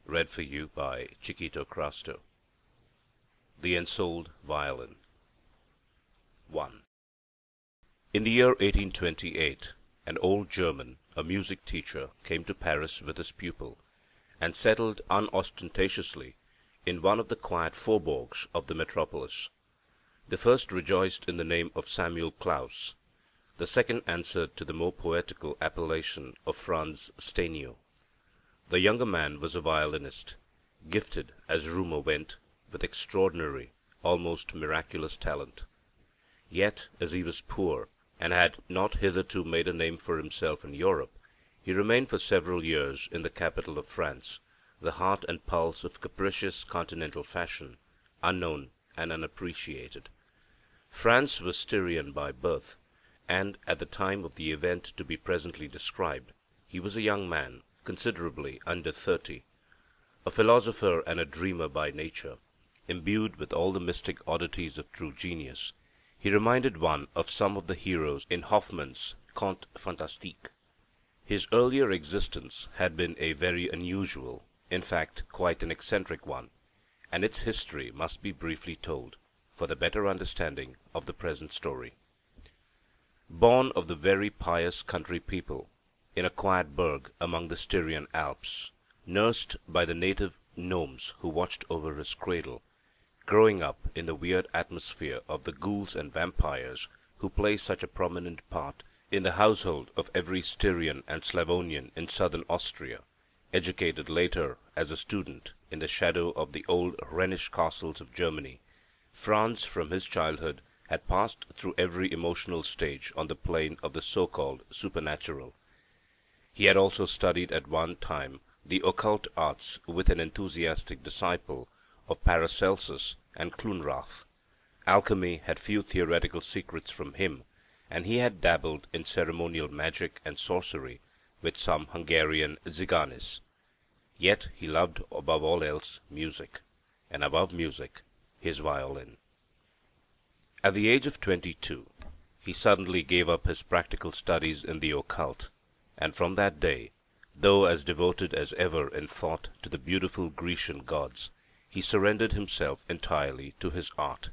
Read for you by Chiquito Crasto. The Ensouled Violin. 1. In the year 1828, an old German, a music teacher, came to Paris with his pupil, and settled unostentatiously in one of the quiet faubourgs of the metropolis. The first rejoiced in the name of Samuel Claus, the second answered to the more poetical appellation of Franz Steinio. The younger man was a violinist, gifted, as rumour went, with extraordinary, almost miraculous talent. Yet, as he was poor, and had not hitherto made a name for himself in Europe, he remained for several years in the capital of France, the heart and pulse of capricious continental fashion, unknown and unappreciated. France was Styrian by birth, and, at the time of the event to be presently described, he was a young man, considerably under 30, a philosopher and a dreamer by nature, imbued with all the mystic oddities of true genius. He reminded one of some of the heroes in Hoffmann's Contes Fantastiques. His earlier existence had been a very unusual, in fact quite an eccentric one, and its history must be briefly told, for the better understanding of the present story. Born of the very pious country people, in a quiet burg among the Styrian Alps, nursed by the native gnomes who watched over his cradle, growing up in the weird atmosphere of the ghouls and vampires who play such a prominent part in the household of every Styrian and Slavonian in southern Austria, educated later as a student in the shadow of the old Rhenish castles of Germany, Franz from his childhood had passed through every emotional stage on the plane of the so-called supernatural. He had also studied at one time the occult arts with an enthusiastic disciple of Paracelsus and Clunrath. Alchemy had few theoretical secrets from him, and he had dabbled in ceremonial magic and sorcery with some Hungarian Ziganis. Yet he loved above all else music, and above music his violin. At the age of 22 he suddenly gave up his practical studies in the occult, and from that day, though as devoted as ever in thought to the beautiful Grecian gods, he surrendered himself entirely to his art.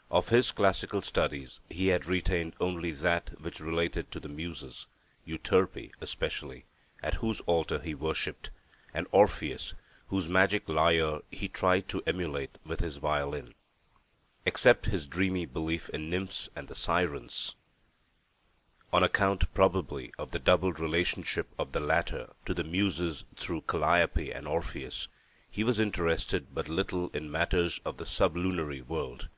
Of his classical studies he had retained only that which related to the Muses, Euterpe especially, at whose altar he worshipped, and Orpheus, whose magic lyre he tried to emulate with his violin. Except his dreamy belief in nymphs and the sirens, on account probably of the double relationship of the latter to the Muses through Calliope and Orpheus, he was interested but little in matters of the sublunary world.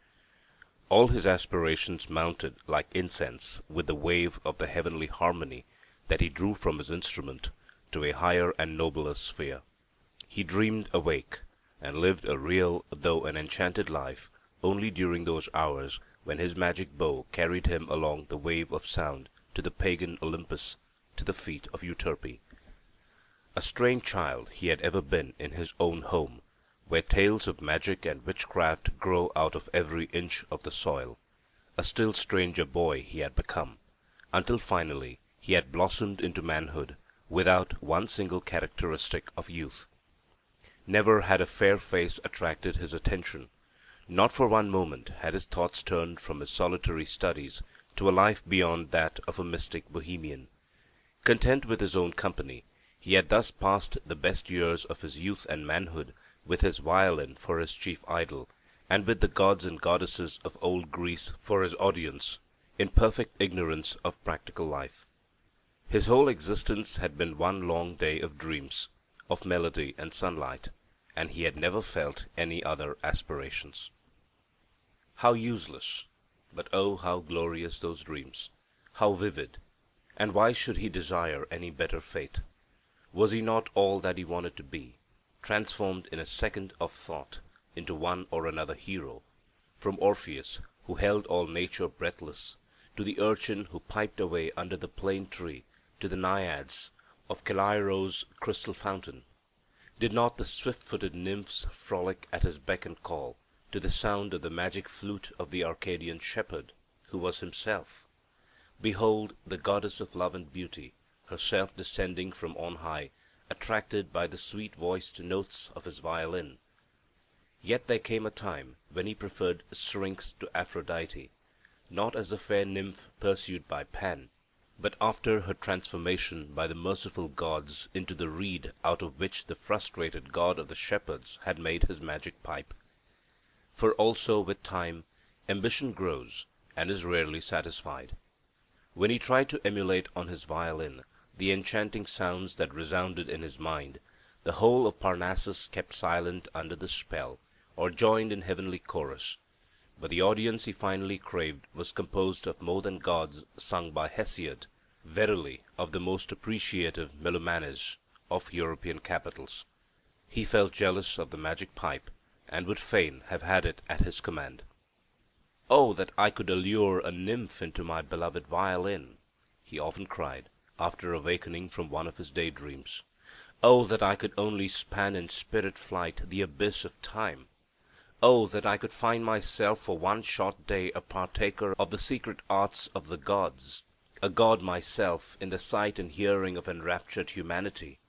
All his aspirations mounted like incense with the wave of the heavenly harmony that he drew from his instrument to a higher and nobler sphere. He dreamed awake, and lived a real though an enchanted life only during those hours when his magic bow carried him along the wave of sound to the pagan Olympus, to the feet of Euterpe. A strange child he had ever been in his own home, where tales of magic and witchcraft grow out of every inch of the soil. A still stranger boy he had become, until finally he had blossomed into manhood without one single characteristic of youth. Never had a fair face attracted his attention. Not for one moment had his thoughts turned from his solitary studies to a life beyond that of a mystic bohemian. Content with his own company, he had thus passed the best years of his youth and manhood with his violin for his chief idol, and with the gods and goddesses of old Greece for his audience, in perfect ignorance of practical life. His whole existence had been one long day of dreams, of melody and sunlight, and he had never felt any other aspirations. How useless! But oh, how glorious those dreams! How vivid! And why should he desire any better fate? Was he not all that he wanted to be, transformed in a second of thought into one or another hero, from Orpheus, who held all nature breathless, to the urchin who piped away under the plane tree, to the naiads of Callirhoe's crystal fountain? Did not the swift-footed nymphs frolic at his beck and call, to the sound of the magic flute of the Arcadian shepherd, who was himself? Behold the goddess of love and beauty, herself descending from on high attracted by the sweet-voiced notes of his violin. Yet there came a time when he preferred Syrinx to Aphrodite, not as the fair nymph pursued by Pan, but after her transformation by the merciful gods into the reed out of which the frustrated god of the shepherds had made his magic pipe. For also with time ambition grows and is rarely satisfied. When he tried to emulate on his violin the enchanting sounds that resounded in his mind, the whole of Parnassus kept silent under the spell, or joined in heavenly chorus. But the audience he finally craved was composed of more than gods sung by Hesiod, verily of the most appreciative melomanes of European capitals. He felt jealous of the magic pipe, and would fain have had it at his command. "Oh, that I could allure a nymph into my beloved violin!" he often cried, after awakening from one of his daydreams. "Oh, that I could only span in spirit flight the abyss of time! Oh, that I could find myself for one short day a partaker of the secret arts of the gods, a god myself in the sight and hearing of enraptured humanity,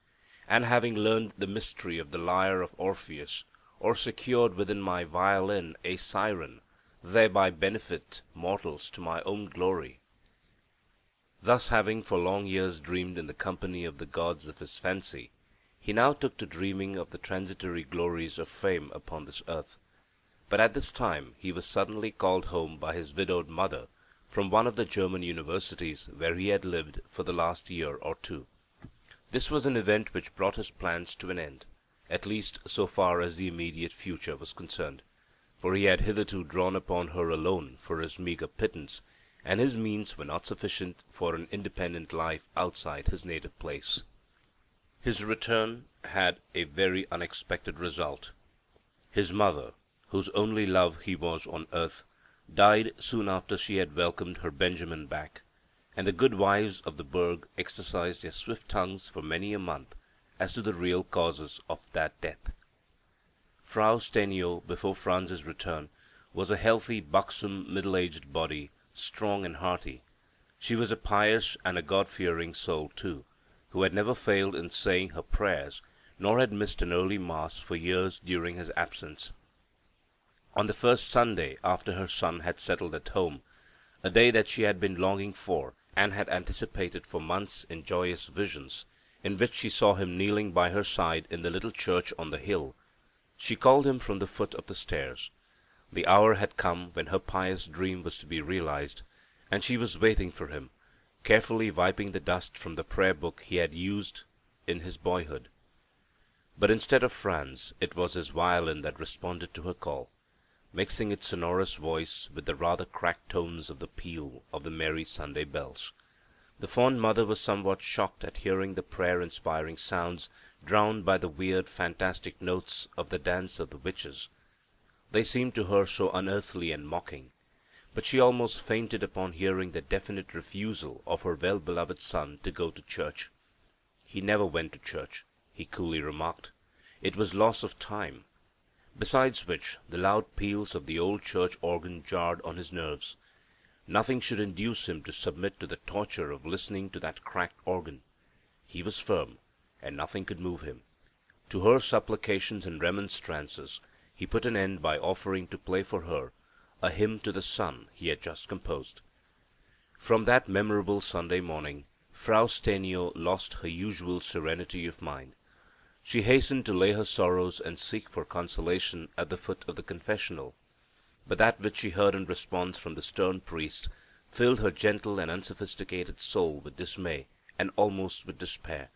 and having learned the mystery of the lyre of Orpheus, or secured within my violin a siren, thereby benefit mortals to my own glory." Thus having for long years dreamed in the company of the gods of his fancy, he now took to dreaming of the transitory glories of fame upon this earth. But at this time he was suddenly called home by his widowed mother from one of the German universities where he had lived for the last year or two. This was an event which brought his plans to an end, at least so far as the immediate future was concerned, for he had hitherto drawn upon her alone for his meagre pittance, and his means were not sufficient for an independent life outside his native place. His return had a very unexpected result. His mother, whose only love he was on earth, died soon after she had welcomed her Benjamin back, and the good wives of the Burg exercised their swift tongues for many a month as to the real causes of that death. Frau Stenio, before Franz's return, was a healthy, buxom, middle-aged body, strong and hearty. She was a pious and a God-fearing soul too, who had never failed in saying her prayers, nor had missed an early mass for years during his absence. On the first Sunday after her son had settled at home, a day that she had been longing for, and had anticipated for months in joyous visions, in which she saw him kneeling by her side in the little church on the hill, she called him from the foot of the stairs. The hour had come when her pious dream was to be realized, and she was waiting for him, carefully wiping the dust from the prayer book he had used in his boyhood. But instead of Franz, it was his violin that responded to her call, mixing its sonorous voice with the rather cracked tones of the peal of the merry Sunday bells. The fond mother was somewhat shocked at hearing the prayer-inspiring sounds drowned by the weird, fantastic notes of the dance of the witches. They seemed to her so unearthly and mocking. But she almost fainted upon hearing the definite refusal of her well-beloved son to go to church. He never went to church, he coolly remarked. It was loss of time. Besides which, the loud peals of the old church organ jarred on his nerves. Nothing should induce him to submit to the torture of listening to that cracked organ. He was firm, and nothing could move him. To her supplications and remonstrances he put an end by offering to play for her a hymn to the sun he had just composed. From that memorable Sunday morning, Frau Stenio lost her usual serenity of mind. She hastened to lay her sorrows and seek for consolation at the foot of the confessional. But that which she heard in response from the stern priest filled her gentle and unsophisticated soul with dismay and almost with despair.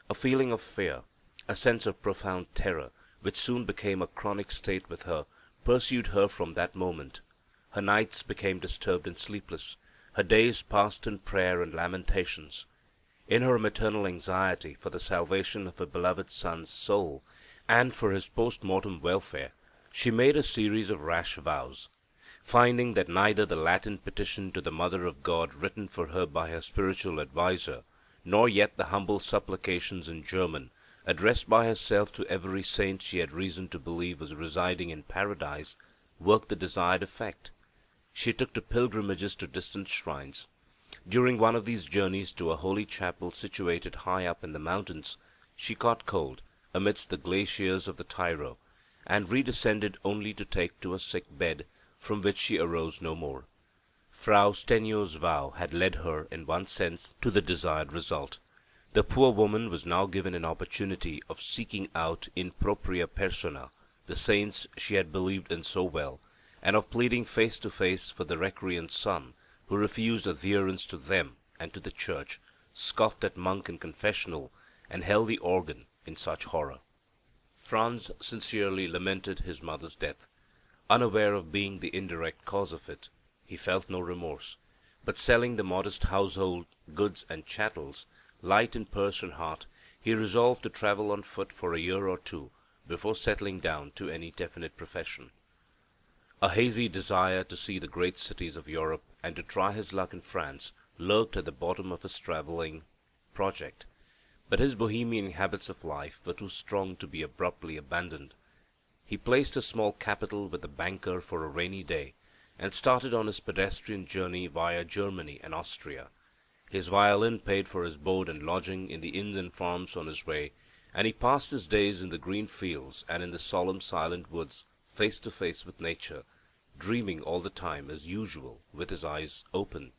A feeling of fear, a sense of profound terror, which soon became a chronic state with her, pursued her from that moment. Her nights became disturbed and sleepless. Her days passed in prayer and lamentations. In her maternal anxiety for the salvation of her beloved son's soul, and for his post-mortem welfare, she made a series of rash vows. Finding that neither the Latin petition to the Mother of God written for her by her spiritual adviser, nor yet the humble supplications in German, addressed by herself to every saint she had reason to believe was residing in paradise, worked the desired effect, she took to pilgrimages to distant shrines. During one of these journeys to a holy chapel situated high up in the mountains, she caught cold amidst the glaciers of the Tyrol, and redescended only to take to a sick bed, from which she arose no more. Frau Stenio's vow had led her, in one sense, to the desired result. The poor woman was now given an opportunity of seeking out in propria persona the saints she had believed in so well, and of pleading face to face for the recreant son who refused adherence to them and to the Church, scoffed at monk in confessional, and held the organ in such horror. Franz sincerely lamented his mother's death. Unaware of being the indirect cause of it, he felt no remorse, but selling the modest household goods and chattels, light in purse and heart, he resolved to travel on foot for a year or two before settling down to any definite profession. A hazy desire to see the great cities of Europe and to try his luck in France lurked at the bottom of his travelling project, but his bohemian habits of life were too strong to be abruptly abandoned. He placed his small capital with the banker for a rainy day, and started on his pedestrian journey via Germany and Austria. His violin paid for his board and lodging in the inns and farms on his way, and he passed his days in the green fields and in the solemn silent woods, face to face with nature, dreaming all the time as usual, with his eyes open.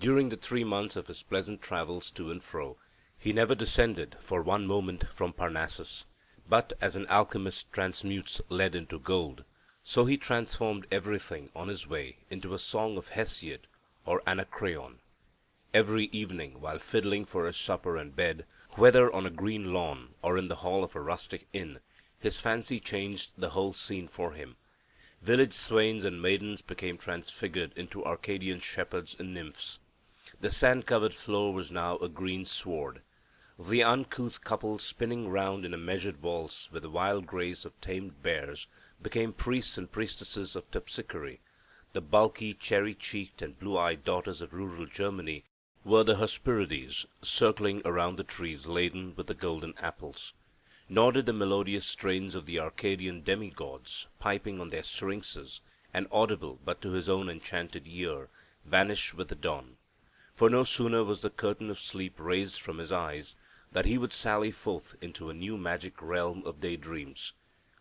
During the 3 months of his pleasant travels to and fro, he never descended for one moment from Parnassus, but as an alchemist transmutes lead into gold, so he transformed everything on his way into a song of Hesiod or Anacreon. Every evening, while fiddling for his supper and bed, whether on a green lawn or in the hall of a rustic inn, his fancy changed the whole scene for him. Village swains and maidens became transfigured into Arcadian shepherds and nymphs. The sand-covered floor was now a green sward. The uncouth couple spinning round in a measured waltz with the wild grace of tamed bears became priests and priestesses of Terpsichore. The bulky, cherry-cheeked and blue-eyed daughters of rural Germany were the Hesperides, circling around the trees laden with the golden apples. Nor did the melodious strains of the Arcadian demigods, piping on their syrinxes, and audible but to his own enchanted ear, vanish with the dawn. For no sooner was the curtain of sleep raised from his eyes that he would sally forth into a new magic realm of day-dreams.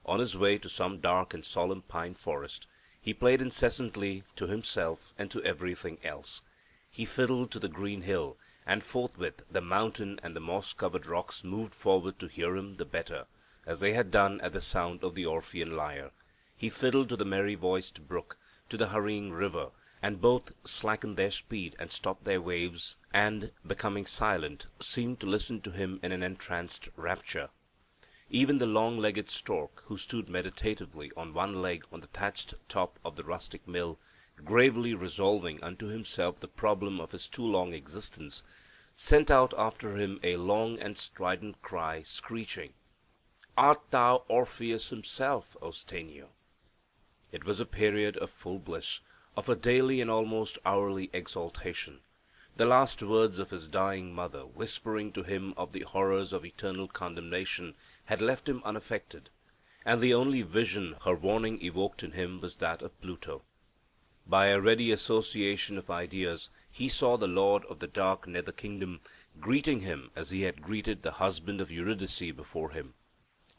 On his way to some dark and solemn pine forest, he played incessantly to himself and to everything else. He fiddled to the green hill, and forthwith the mountain and the moss-covered rocks moved forward to hear him the better, as they had done at the sound of the Orphean lyre. He fiddled to the merry-voiced brook, to the hurrying river, and both slackened their speed and stopped their waves, and, becoming silent, seemed to listen to him in an entranced rapture. Even the long-legged stork, who stood meditatively on one leg on the thatched top of the rustic mill, gravely resolving unto himself the problem of his too long existence, sent out after him a long and strident cry, screeching, "Art thou Orpheus himself, O Stenio?" It was a period of full bliss, of a daily and almost hourly exaltation. The last words of his dying mother, whispering to him of the horrors of eternal condemnation, had left him unaffected, and the only vision her warning evoked in him was that of Pluto. By a ready association of ideas he saw the lord of the dark nether kingdom greeting him as he had greeted the husband of Eurydice before him.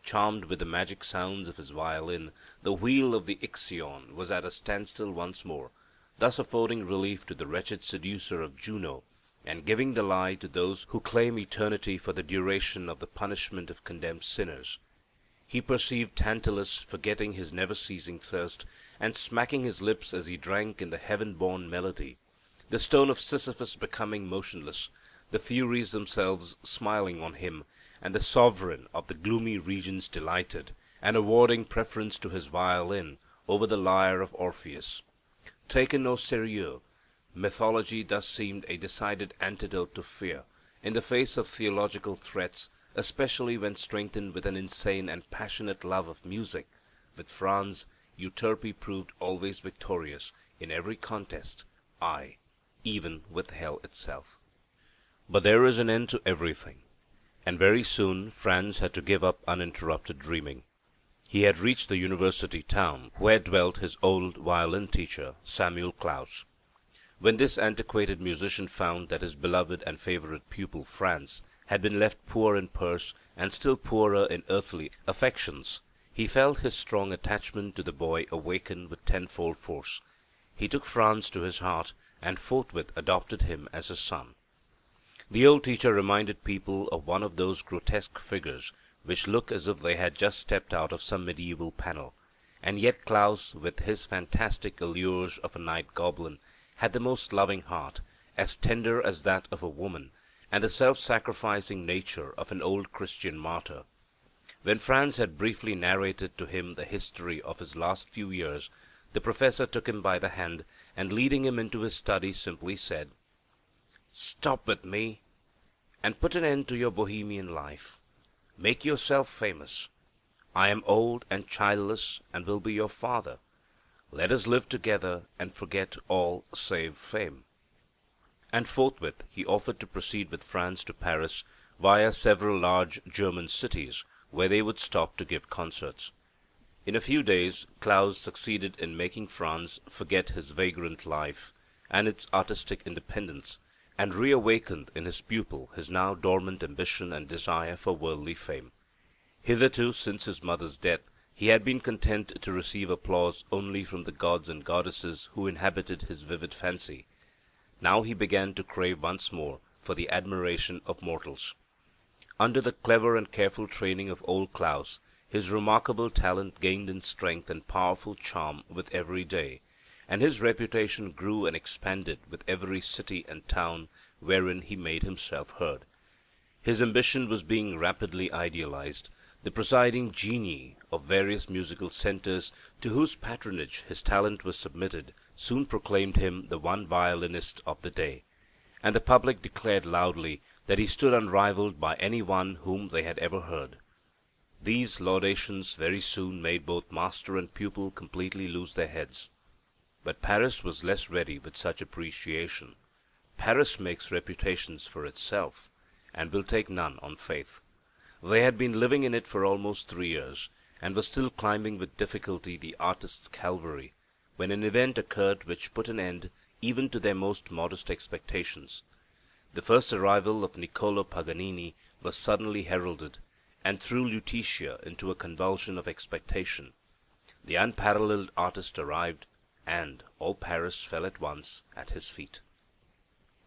Charmed with the magic sounds of his violin, the wheel of the Ixion was at a standstill once more, thus affording relief to the wretched seducer of Juno, and giving the lie to those who claim eternity for the duration of the punishment of condemned sinners. He perceived Tantalus forgetting his never-ceasing thirst, and smacking his lips as he drank in the heaven-born melody, the stone of Sisyphus becoming motionless, the Furies themselves smiling on him, and the sovereign of the gloomy regions delighted, and awarding preference to his violin over the lyre of Orpheus. Taken au sérieux, mythology thus seemed a decided antidote to fear, in the face of theological threats, especially when strengthened with an insane and passionate love of music. With Franz, Euterpe proved always victorious in every contest, aye, even with hell itself. But there is an end to everything, and very soon Franz had to give up uninterrupted dreaming. He had reached the university town, where dwelt his old violin teacher, Samuel Klaus. When this antiquated musician found that his beloved and favorite pupil Franz had been left poor in purse and still poorer in earthly affections, he felt his strong attachment to the boy awaken with tenfold force. He took Franz to his heart, and forthwith adopted him as his son. The old teacher reminded people of one of those grotesque figures which look as if they had just stepped out of some medieval panel, and yet Klaus, with his fantastic allures of a night goblin, had the most loving heart, as tender as that of a woman, and the self-sacrificing nature of an old Christian martyr. When Franz had briefly narrated to him the history of his last few years, the professor took him by the hand, and leading him into his study, simply said, "Stop with me, and put an end to your bohemian life. Make yourself famous. I am old and childless, and will be your father. Let us live together, and forget all save fame." And forthwith he offered to proceed with Franz to Paris, via several large German cities, where they would stop to give concerts. In a few days Klaus succeeded in making Franz forget his vagrant life and its artistic independence, and reawakened in his pupil his now dormant ambition and desire for worldly fame. Hitherto, since his mother's death, he had been content to receive applause only from the gods and goddesses who inhabited his vivid fancy. Now he began to crave once more for the admiration of mortals. Under the clever and careful training of old Klaus, his remarkable talent gained in strength and powerful charm with every day, and his reputation grew and expanded with every city and town wherein he made himself heard. His ambition was being rapidly idealized. The presiding genii of various musical centers to whose patronage his talent was submitted soon proclaimed him the one violinist of the day, and the public declared loudly that he stood unrivaled by any one whom they had ever heard. These laudations very soon made both master and pupil completely lose their heads. But Paris was less ready with such appreciation. Paris makes reputations for itself, and will take none on faith. They had been living in it for almost 3 years, and were still climbing with difficulty the artist's Calvary, when an event occurred which put an end even to their most modest expectations. The first arrival of Niccolo Paganini was suddenly heralded, and threw Lutetia into a convulsion of expectation. The unparalleled artist arrived, and all Paris fell at once at his feet.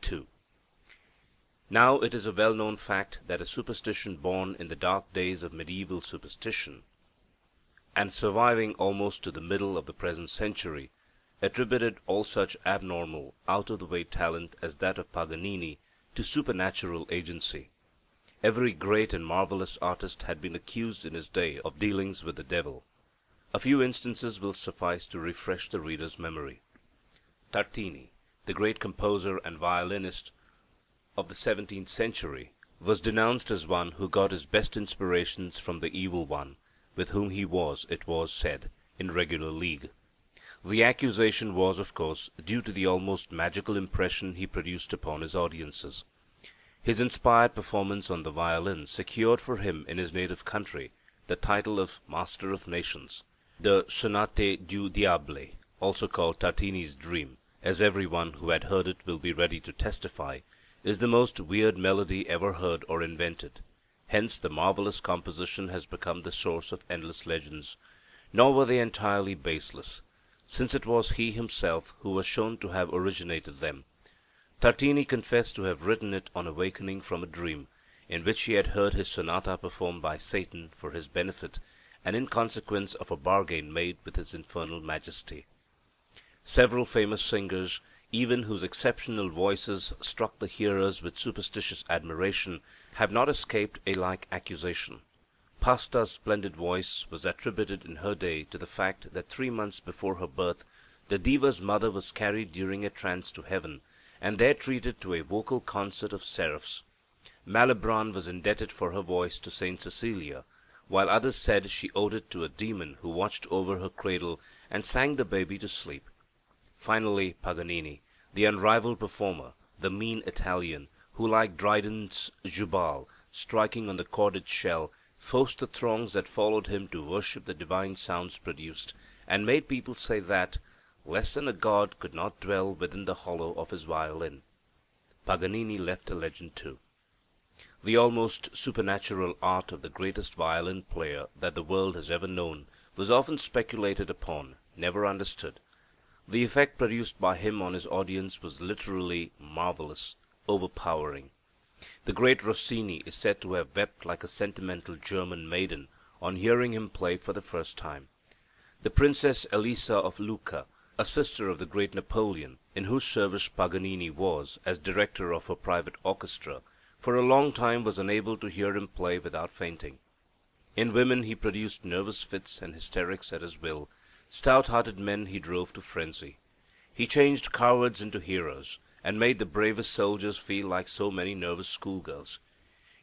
2. Now it is a well-known fact that a superstition born in the dark days of medieval superstition, and surviving almost to the middle of the present century, attributed all such abnormal, out-of-the-way talent as that of Paganini to supernatural agency. Every great and marvelous artist had been accused in his day of dealings with the devil. A few instances will suffice to refresh the reader's memory. Tartini, the great composer and violinist of the 17th century, was denounced as one who got his best inspirations from the evil one, with whom he was, it was said, in regular league. The accusation was, of course, due to the almost magical impression he produced upon his audiences. His inspired performance on the violin secured for him in his native country the title of Master of Nations. The Sonate du Diable, also called Tartini's Dream, as every one who had heard it will be ready to testify, is the most weird melody ever heard or invented. Hence the marvelous composition has become the source of endless legends. Nor were they entirely baseless, since it was he himself who was shown to have originated them. Tartini confessed to have written it on awakening from a dream, in which he had heard his sonata performed by Satan for his benefit, and in consequence of a bargain made with his infernal majesty. Several famous singers, even whose exceptional voices struck the hearers with superstitious admiration, have not escaped a like accusation. Pasta's splendid voice was attributed in her day to the fact that 3 months before her birth the diva's mother was carried during a trance to heaven, and there treated to a vocal concert of seraphs. Malibran was indebted for her voice to Saint Cecilia, while others said she owed it to a demon who watched over her cradle and sang the baby to sleep. Finally Paganini, the unrivalled performer, the mean Italian, who like Dryden's Jubal, striking on the chorded shell, forced the throngs that followed him to worship the divine sounds produced, and made people say that less than a god could not dwell within the hollow of his violin. Paganini left a legend too. The almost supernatural art of the greatest violin player that the world has ever known was often speculated upon, never understood. The effect produced by him on his audience was literally marvelous, overpowering. The great Rossini is said to have wept like a sentimental German maiden on hearing him play for the first time. The Princess Elisa of Lucca, a sister of the great Napoleon, in whose service Paganini was, as director of her private orchestra, for a long time was unable to hear him play without fainting. In women he produced nervous fits and hysterics at his will. Stout-hearted men he drove to frenzy. He changed cowards into heroes, and made the bravest soldiers feel like so many nervous schoolgirls.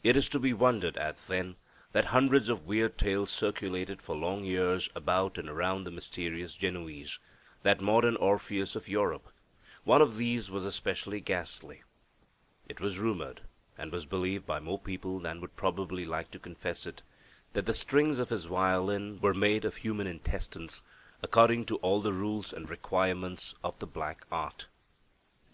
It is to be wondered at, then, that hundreds of weird tales circulated for long years about and around the mysterious Genoese, that modern Orpheus of Europe. One of these was especially ghastly. It was rumored, and was believed by more people than would probably like to confess it, that the strings of his violin were made of human intestines, according to all the rules and requirements of the black art.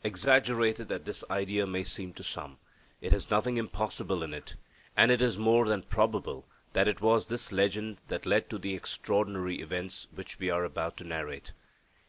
Exaggerated as this idea may seem to some, it has nothing impossible in it, and it is more than probable that it was this legend that led to the extraordinary events which we are about to narrate.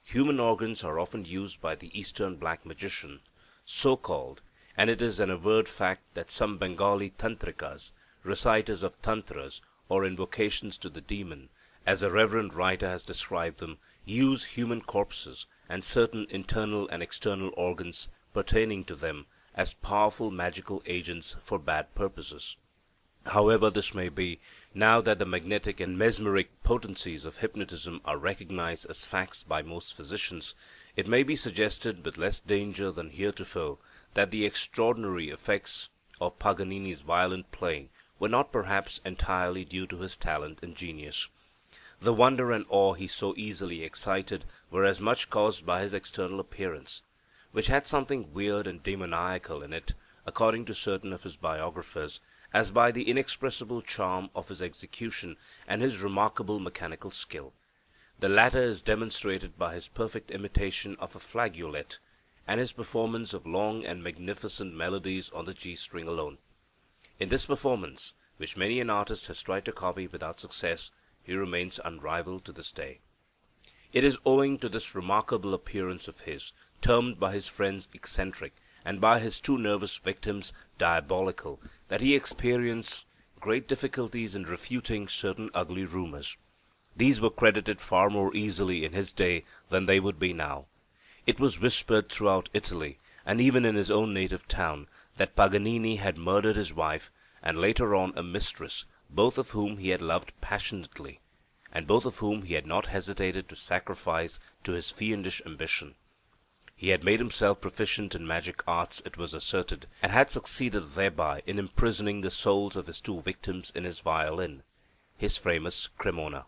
Human organs are often used by the Eastern black magician, so called, and it is an averred fact that some Bengali tantrikas, reciters of tantras, or invocations to the demon, as a reverend writer has described them, use human corpses and certain internal and external organs pertaining to them as powerful magical agents for bad purposes. However this may be, now that the magnetic and mesmeric potencies of hypnotism are recognized as facts by most physicians, it may be suggested with less danger than heretofore that the extraordinary effects of Paganini's violin playing were not perhaps entirely due to his talent and genius. The wonder and awe he so easily excited were as much caused by his external appearance, which had something weird and demoniacal in it, according to certain of his biographers, as by the inexpressible charm of his execution and his remarkable mechanical skill. The latter is demonstrated by his perfect imitation of a flageolet, and his performance of long and magnificent melodies on the G string alone. In this performance, which many an artist has tried to copy without success, he remains unrivalled to this day. It is owing to this remarkable appearance of his, termed by his friends eccentric, and by his two nervous victims diabolical, that he experienced great difficulties in refuting certain ugly rumors. These were credited far more easily in his day than they would be now. It was whispered throughout Italy, and even in his own native town, that Paganini had murdered his wife, and later on a mistress, both of whom he had loved passionately, and both of whom he had not hesitated to sacrifice to his fiendish ambition. He had made himself proficient in magic arts, it was asserted, and had succeeded thereby in imprisoning the souls of his two victims in his violin, his famous Cremona.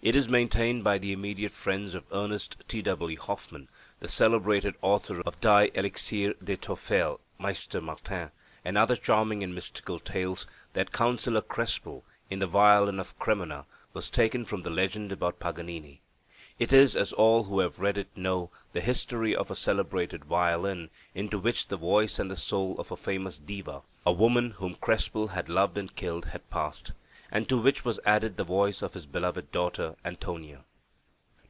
It is maintained by the immediate friends of Ernest T.W. Hoffmann, the celebrated author of Die Elixir de Teufel, Meister Martin, and other charming and mystical tales, that Councillor Crespel, in the violin of Cremona, was taken from the legend about Paganini. It is, as all who have read it know, the history of a celebrated violin, into which the voice and the soul of a famous diva, a woman whom Crespel had loved and killed, had passed, and to which was added the voice of his beloved daughter Antonia.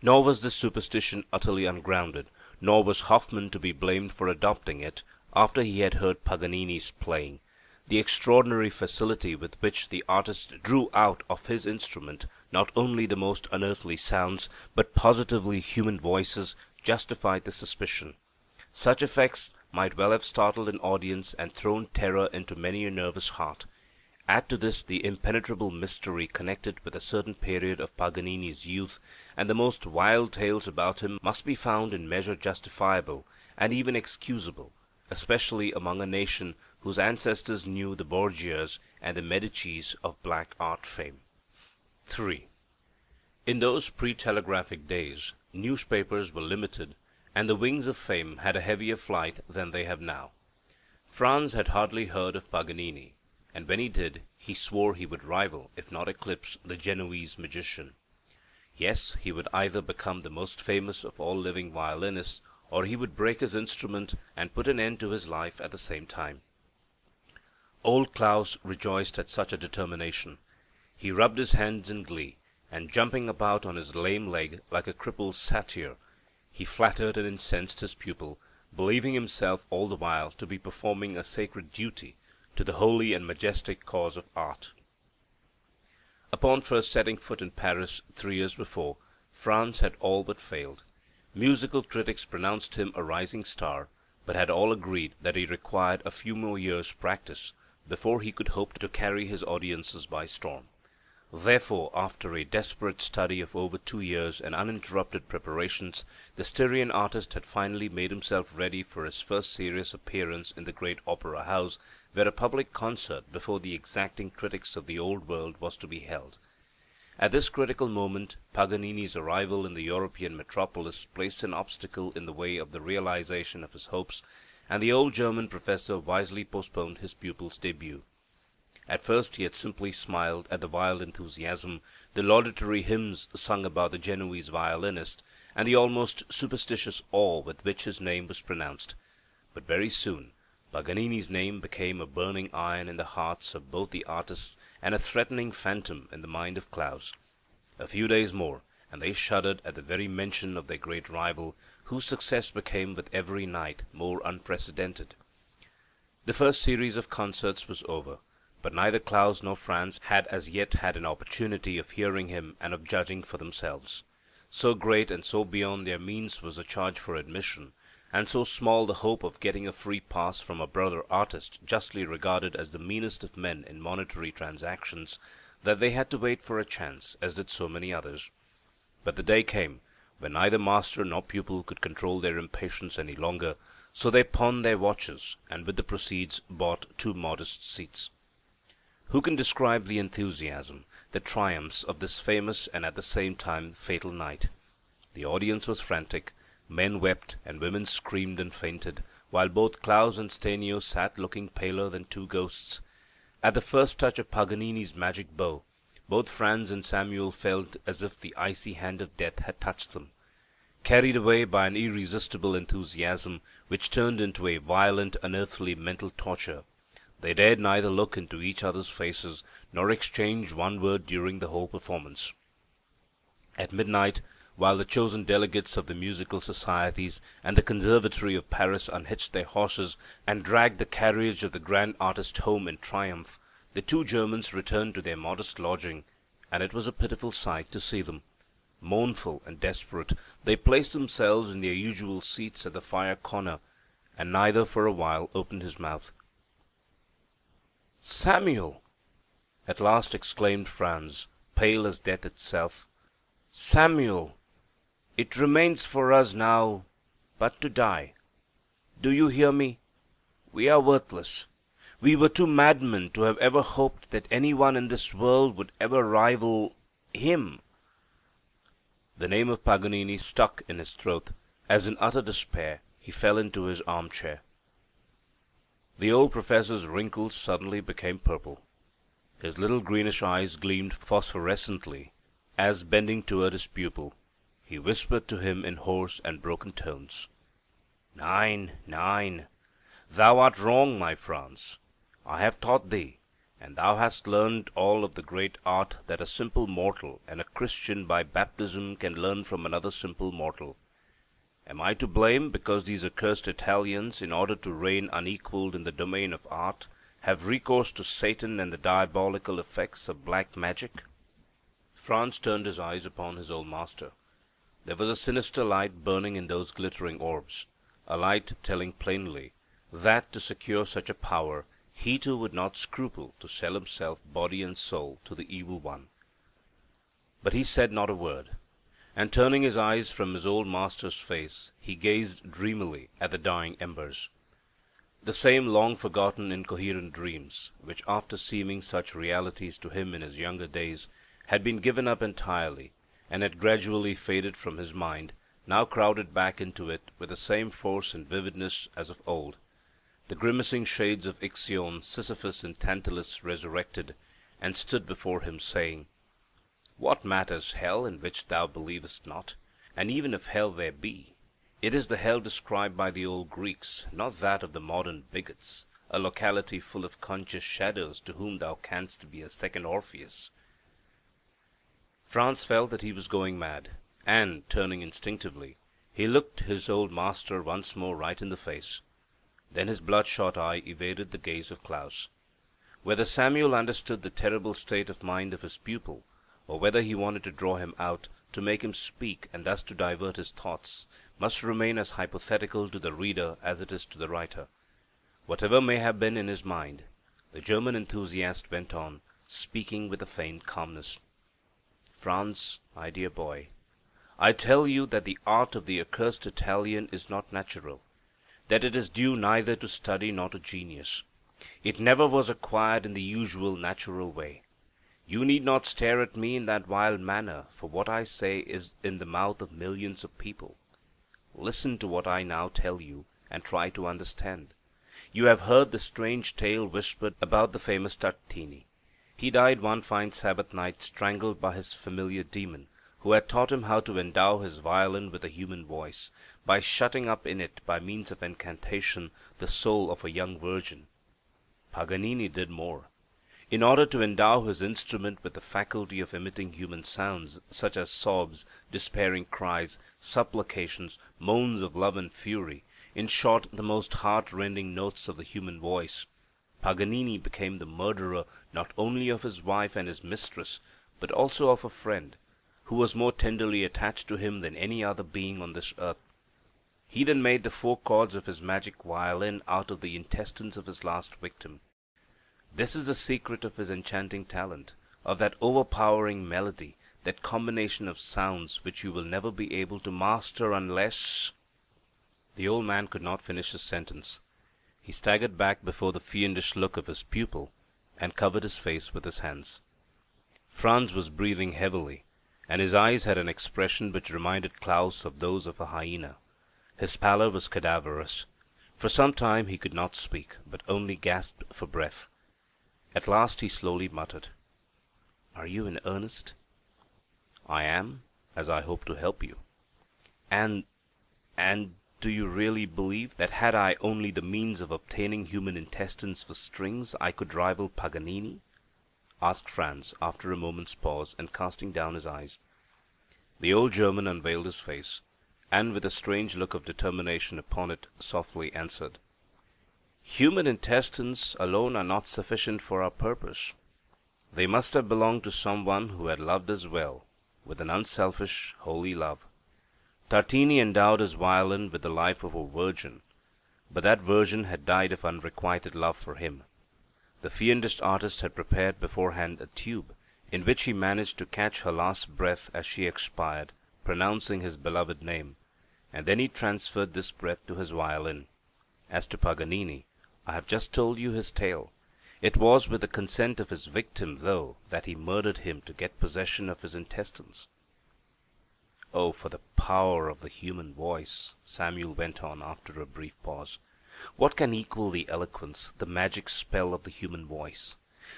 Nor was this superstition utterly ungrounded, nor was Hoffmann to be blamed for adopting it, after he had heard Paganini's playing. The extraordinary facility with which the artist drew out of his instrument not only the most unearthly sounds, but positively human voices, justified the suspicion. Such effects might well have startled an audience and thrown terror into many a nervous heart. Add to this the impenetrable mystery connected with a certain period of Paganini's youth, and the most wild tales about him must be found in measure justifiable and even excusable, especially among a nation whose ancestors knew the Borgias and the Medicis of black art fame. 3. In those pre-telegraphic days, newspapers were limited, and the wings of fame had a heavier flight than they have now. Franz had hardly heard of Paganini, and when he did, he swore he would rival, if not eclipse, the Genoese magician. Yes, he would either become the most famous of all living violinists, or he would break his instrument and put an end to his life at the same time. Old Klaus rejoiced at such a determination. He rubbed his hands in glee, and jumping about on his lame leg like a crippled satyr, he flattered and incensed his pupil, believing himself all the while to be performing a sacred duty to the holy and majestic cause of art. Upon first setting foot in Paris 3 years before, Franz had all but failed. Musical critics pronounced him a rising star, but had all agreed that he required a few more years' practice before he could hope to carry his audiences by storm. Therefore, after a desperate study of over 2 years and uninterrupted preparations, the Styrian artist had finally made himself ready for his first serious appearance in the great opera house, where a public concert before the exacting critics of the old world was to be held. At this critical moment Paganini's arrival in the European metropolis placed an obstacle in the way of the realization of his hopes, and the old German professor wisely postponed his pupil's debut. At first he had simply smiled at the wild enthusiasm, the laudatory hymns sung about the Genoese violinist, and the almost superstitious awe with which his name was pronounced. But very soon Paganini's name became a burning iron in the hearts of both the artists and a threatening phantom in the mind of Klaus. A few days more, and they shuddered at the very mention of their great rival, whose success became with every night more unprecedented. The first series of concerts was over, but neither Klaus nor Franz had as yet had an opportunity of hearing him and of judging for themselves. So great and so beyond their means was the charge for admission, and so small the hope of getting a free pass from a brother artist justly regarded as the meanest of men in monetary transactions, that they had to wait for a chance, as did so many others. But the day came when neither master nor pupil could control their impatience any longer, so they pawned their watches, and with the proceeds bought 2 modest seats. Who can describe the enthusiasm, the triumphs of this famous and at the same time fatal night? The audience was frantic. Men wept and women screamed and fainted, while both Klaus and Stenio sat looking paler than 2 ghosts. At the first touch of Paganini's magic bow, both Franz and Samuel felt as if the icy hand of death had touched them. Carried away by an irresistible enthusiasm which turned into a violent, unearthly mental torture, they dared neither look into each other's faces nor exchange one word during the whole performance. At midnight, while the chosen delegates of the musical societies and the Conservatory of Paris unhitched their horses and dragged the carriage of the grand artist home in triumph, the 2 Germans returned to their modest lodging, and it was a pitiful sight to see them. Mournful and desperate, they placed themselves in their usual seats at the fire corner, and neither for a while opened his mouth. "Samuel!" at last exclaimed Franz, pale as death itself. "Samuel! It remains for us now but to die. Do you hear me? We are worthless. We were 2 madmen to have ever hoped that any one in this world would ever rival him." The name of Paganini stuck in his throat, as in utter despair he fell into his armchair. The old professor's wrinkles suddenly became purple. His little greenish eyes gleamed phosphorescently, as, bending toward his pupil, he whispered to him in hoarse and broken tones, "Nein, nein, thou art wrong, my Franz. I have taught thee, and thou hast learned all of the great art that a simple mortal and a Christian by baptism can learn from another simple mortal. Am I to blame because these accursed Italians, in order to reign unequalled in the domain of art, have recourse to Satan and the diabolical effects of black magic?" Franz turned his eyes upon his old master. There was a sinister light burning in those glittering orbs, a light telling plainly that, to secure such a power, he too would not scruple to sell himself body and soul to the evil one. But he said not a word, and turning his eyes from his old master's face, he gazed dreamily at the dying embers. The same long-forgotten incoherent dreams, which, after seeming such realities to him in his younger days, had been given up entirely, and had gradually faded from his mind, now crowded back into it with the same force and vividness as of old. The grimacing shades of Ixion, Sisyphus, and Tantalus resurrected, and stood before him, saying, "What matters hell in which thou believest not? And even if hell there be, it is the hell described by the old Greeks, not that of the modern bigots, a locality full of conscious shadows to whom thou canst be a second Orpheus. Franz felt that he was going mad, and, turning instinctively, he looked his old master once more right in the face. Then his bloodshot eye evaded the gaze of Klaus. Whether Samuel understood the terrible state of mind of his pupil, or whether he wanted to draw him out, to make him speak, and thus to divert his thoughts, must remain as hypothetical to the reader as it is to the writer. Whatever may have been in his mind, the German enthusiast went on, speaking with a feigned calmness. Franz, my dear boy, I tell you that the art of the accursed Italian is not natural, that it is due neither to study nor to genius. It never was acquired in the usual natural way. You need not stare at me in that wild manner, for what I say is in the mouth of millions of people. Listen to what I now tell you, and try to understand. You have heard the strange tale whispered about the famous Tartini. He died one fine Sabbath night, strangled by his familiar demon, who had taught him how to endow his violin with a human voice, by shutting up in it, by means of incantation, the soul of a young virgin. Paganini did more. In order to endow his instrument with the faculty of emitting human sounds, such as sobs, despairing cries, supplications, moans of love and fury, in short, the most heart-rending notes of the human voice, Paganini became the murderer not only of his wife and his mistress, but also of a friend, who was more tenderly attached to him than any other being on this earth. He then made the 4 chords of his magic violin out of the intestines of his last victim. This is the secret of his enchanting talent, of that overpowering melody, that combination of sounds which you will never be able to master unless— The old man could not finish his sentence. He staggered back before the fiendish look of his pupil, and covered his face with his hands. Franz was breathing heavily, and his eyes had an expression which reminded Klaus of those of a hyena. His pallor was cadaverous. For some time he could not speak, but only gasped for breath. At last he slowly muttered, "Are you in earnest?" "I am, as I hope to help you." And do you really believe that had I only the means of obtaining human intestines for strings, I could rival Paganini?" asked Franz, after a moment's pause, and casting down his eyes. The old German unveiled his face, and with a strange look of determination upon it, softly answered, "Human intestines alone are not sufficient for our purpose. They must have belonged to some one who had loved us well, with an unselfish, holy love. Tartini endowed his violin with the life of a virgin, but that virgin had died of unrequited love for him. The fiendish artist had prepared beforehand a tube, in which he managed to catch her last breath as she expired, pronouncing his beloved name, and then he transferred this breath to his violin. As to Paganini, I have just told you his tale. It was with the consent of his victim, though, that he murdered him to get possession of his intestines." "Oh, for the power of the human voice!" Samuel went on, after a brief pause. "What can equal the eloquence, the magic spell of the human voice?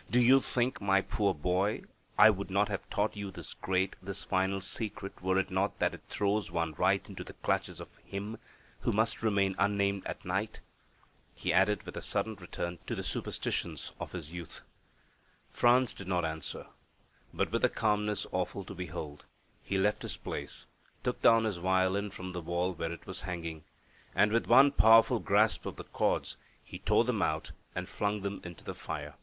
Do you think, my poor boy, I would not have taught you this great, this final secret, were it not that it throws one right into the clutches of him who must remain unnamed at night?" he added, with a sudden return to the superstitions of his youth. Franz did not answer, but with a calmness awful to behold, he left his place, took down his violin from the wall where it was hanging, and with one powerful grasp of the cords he tore them out and flung them into the fire.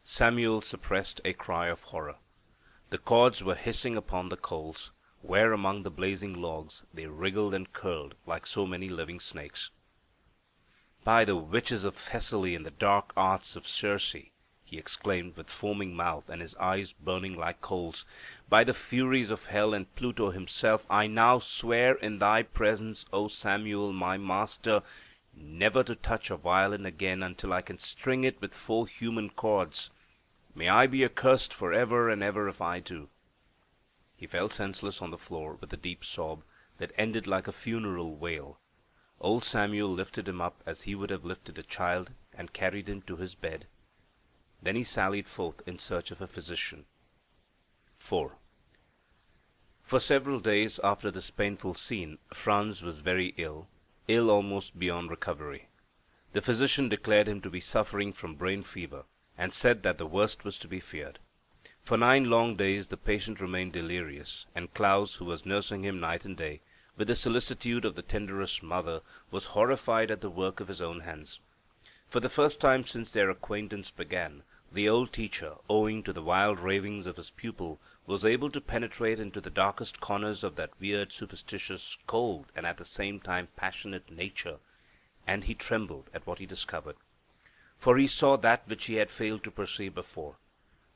Samuel suppressed a cry of horror. The cords were hissing upon the coals, where among the blazing logs they wriggled and curled like so many living snakes. "By the witches of Thessaly and the dark arts of Circe," he exclaimed with foaming mouth and his eyes burning like coals, "by the furies of hell and Pluto himself, I now swear in thy presence, O Samuel, my master, never to touch a violin again until I can string it with 4 human chords. May I be accursed for ever and ever if I do." He fell senseless on the floor with a deep sob that ended like a funeral wail. Old Samuel lifted him up as he would have lifted a child, and carried him to his bed. Then he sallied forth in search of a physician. 4. For several days after this painful scene, Franz was very ill, ill almost beyond recovery. The physician declared him to be suffering from brain fever, and said that the worst was to be feared. For 9 long days the patient remained delirious, and Klaus, who was nursing him night and day, with the solicitude of the tenderest mother, was horrified at the work of his own hands. For the first time since their acquaintance began, the old teacher, owing to the wild ravings of his pupil, was able to penetrate into the darkest corners of that weird, superstitious, cold, and at the same time passionate nature, and he trembled at what he discovered. For he saw that which he had failed to perceive before.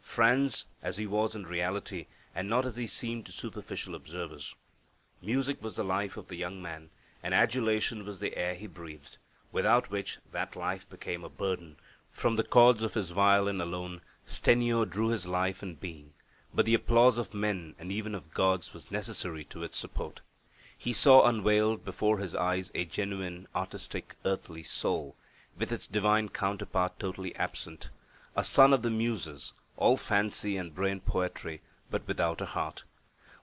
Franz as he was in reality, and not as he seemed to superficial observers. Music was the life of the young man, and adulation was the air he breathed, without which that life became a burden. From the chords of his violin alone Stenio drew his life and being, but the applause of men and even of gods was necessary to its support. He saw unveiled before his eyes a genuine, artistic, earthly soul, with its divine counterpart totally absent, a son of the Muses, all fancy and brain poetry, but without a heart.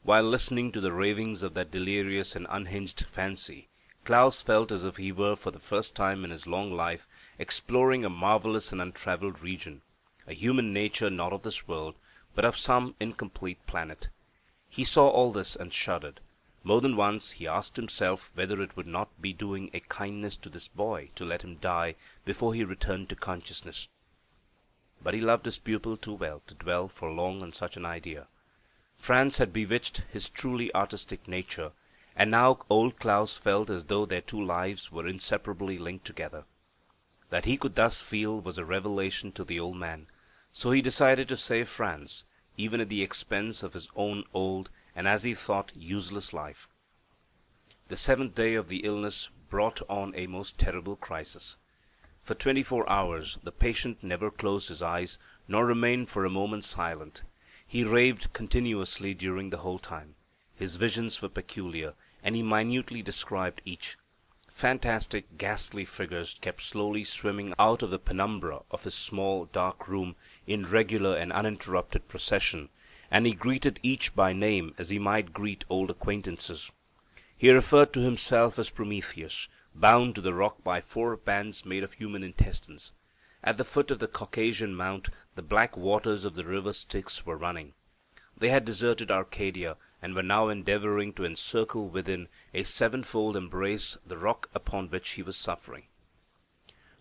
While listening to the ravings of that delirious and unhinged fancy, Klaus felt as if he were, for the first time in his long life, exploring a marvelous and untravelled region, a human nature not of this world, but of some incomplete planet. He saw all this and shuddered. More than once he asked himself whether it would not be doing a kindness to this boy to let him die before he returned to consciousness. But he loved his pupil too well to dwell for long on such an idea. Franz had bewitched his truly artistic nature, and now old Klaus felt as though their two lives were inseparably linked together. That he could thus feel was a revelation to the old man, so he decided to save Franz, even at the expense of his own old, and as he thought, useless life. The 7th day of the illness brought on a most terrible crisis. For 24 hours the patient never closed his eyes, nor remained for a moment silent. He raved continuously during the whole time. His visions were peculiar, and he minutely described each. Fantastic, ghastly figures kept slowly swimming out of the penumbra of his small, dark room in regular and uninterrupted procession, and he greeted each by name as he might greet old acquaintances. He referred to himself as Prometheus, bound to the rock by 4 bands made of human intestines. At the foot of the Caucasian Mount the black waters of the river Styx were running. They had deserted Arcadia, and were now endeavoring to encircle within a 7-fold embrace the rock upon which he was suffering.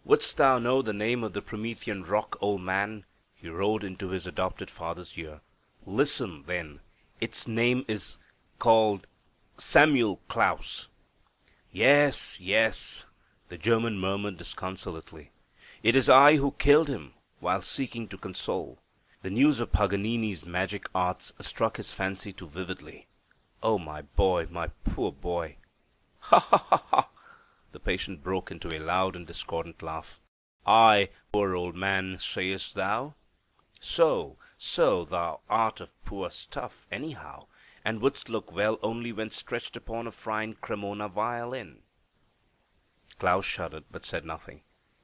"Wouldst thou know the name of the Promethean rock, old man?" he roared into his adopted father's ear. "Listen, then. Its name is called Samuel Klaus." "Yes, yes," the German murmured disconsolately. "It is I who killed him while seeking to console." The news of Paganini's magic arts struck his fancy too vividly. "Oh, my boy, my poor boy!" "Ha, ha, ha, ha!" The patient broke into a loud and discordant laugh. "I, poor old man, sayest thou? So thou art of poor stuff, anyhow, and wouldst look well only when stretched upon a fine Cremona violin." Klaus shuddered, but said nothing.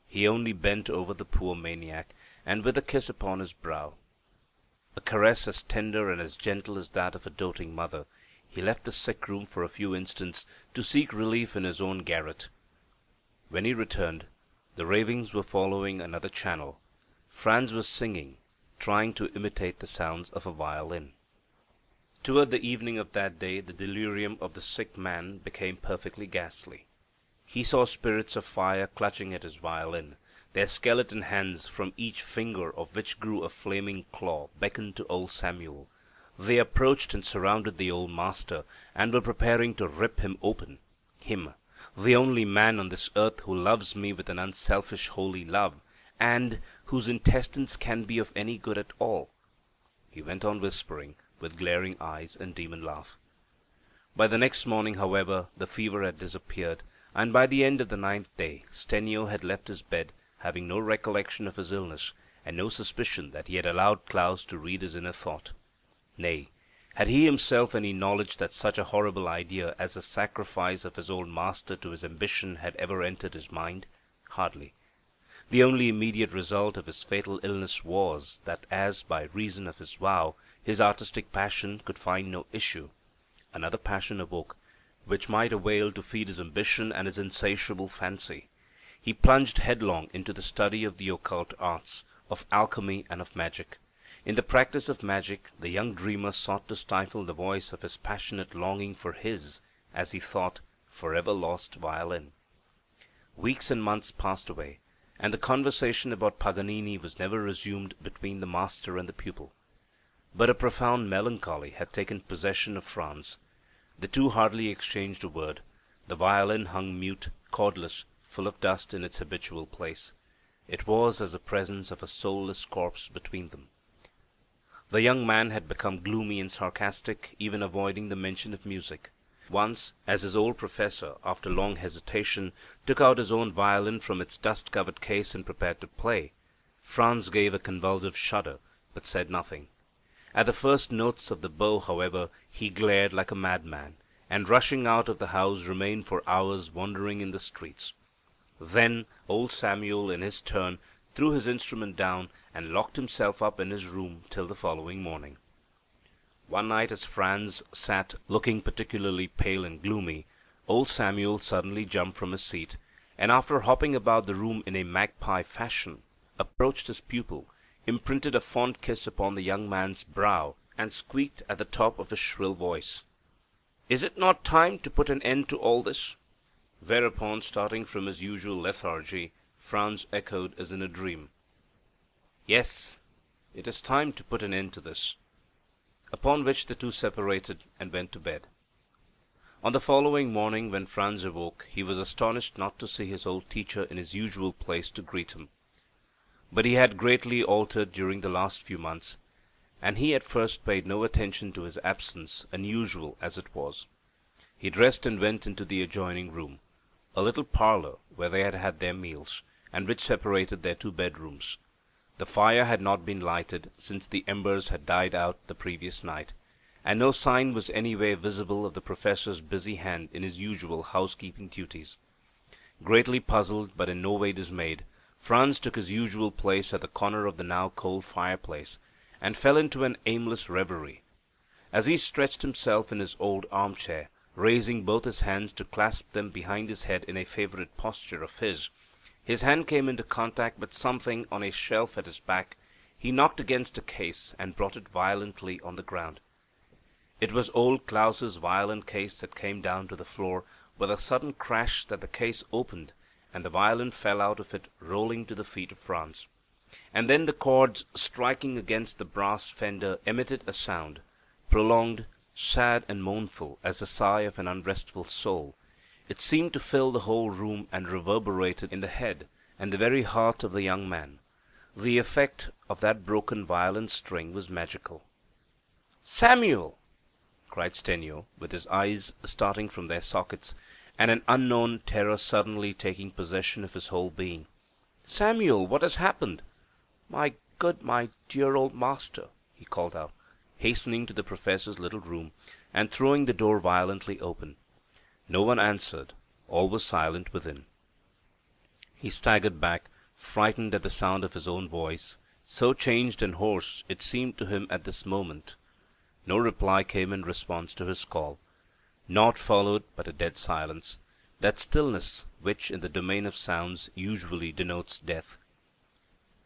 He only bent over the poor maniac, and with a kiss upon his brow, a caress as tender and as gentle as that of a doting mother, he left the sick room for a few instants to seek relief in his own garret. When he returned, the ravings were following another channel. Franz was singing, trying to imitate the sounds of a violin. Toward the evening of that day the delirium of the sick man became perfectly ghastly. He saw spirits of fire clutching at his violin. Their skeleton hands, from each finger of which grew a flaming claw, beckoned to old Samuel. They approached and surrounded the old master, and were preparing to rip him open. Him, the only man on this earth who loves me with an unselfish, holy love, and whose intestines can be of any good at all. He went on whispering, with glaring eyes and demon laugh. By the next morning, however, the fever had disappeared, and by the end of the 9th day Stenio had left his bed, having no recollection of his illness, and no suspicion that he had allowed Klaus to read his inner thought. Nay, had he himself any knowledge that such a horrible idea as the sacrifice of his old master to his ambition had ever entered his mind? Hardly. The only immediate result of his fatal illness was, that as, by reason of his vow, his artistic passion could find no issue, another passion awoke, which might avail to feed his ambition and his insatiable fancy. he plunged headlong into the study of the occult arts, of alchemy and of magic. In the practice of magic the young dreamer sought to stifle the voice of his passionate longing for his, as he thought, forever lost violin. Weeks and months passed away, and the conversation about Paganini was never resumed between the master and the pupil. But a profound melancholy had taken possession of Franz. The two hardly exchanged a word. The violin hung mute, chordless, full of dust in its habitual place. It was as the presence of a soulless corpse between them. The young man had become gloomy and sarcastic, even avoiding the mention of music. Once, as his old professor, after long hesitation, took out his own violin from its dust-covered case and prepared to play, Franz gave a convulsive shudder, but said nothing. At the first notes of the bow, however, he glared like a madman, and rushing out of the house remained for hours wandering in the streets. Then old Samuel, in his turn, threw his instrument down and locked himself up in his room till the following morning. One night, as Franz sat looking particularly pale and gloomy, old Samuel suddenly jumped from his seat, and after hopping about the room in a magpie fashion, approached his pupil, imprinted a fond kiss upon the young man's brow, and squeaked at the top of his shrill voice, "Is it not time to put an end to all this?" Whereupon, starting from his usual lethargy, Franz echoed as in a dream, "Yes, it is time to put an end to this." Upon which the two separated and went to bed. On the following morning, when Franz awoke, he was astonished not to see his old teacher in his usual place to greet him. But he had greatly altered during the last few months, and he at first paid no attention to his absence, unusual as it was. He dressed and went into the adjoining room, a little parlor where they had had their meals, and which separated their two bedrooms. The fire had not been lighted, since the embers had died out the previous night, and no sign was anywhere visible of the professor's busy hand in his usual housekeeping duties. Greatly puzzled, but in no way dismayed, Franz took his usual place at the corner of the now cold fireplace, and fell into an aimless reverie. As he stretched himself in his old armchair, raising both his hands to clasp them behind his head in a favorite posture of his hand came into contact with something on a shelf at his back. He knocked against a case, and brought it violently on the ground. It was old Klaus's violin case that came down to the floor with a sudden crash that the case opened, and the violin fell out of it, rolling to the feet of Franz. And then the chords, striking against the brass fender, emitted a sound, prolonged, sad and mournful as the sigh of an unrestful soul. It seemed to fill the whole room, and reverberated in the head and the very heart of the young man. The effect of that broken violin string was magical. "Samuel!" cried Stenio, with his eyes starting from their sockets, and an unknown terror suddenly taking possession of his whole being. "Samuel, what has happened?" "My dear old master!" he called out, hastening to the professor's little room, and throwing the door violently open. No one answered. All was silent within. He staggered back, frightened at the sound of his own voice, so changed and hoarse it seemed to him at this moment. No reply came in response to his call. Naught followed but a dead silence, that stillness which in the domain of sounds usually denotes death.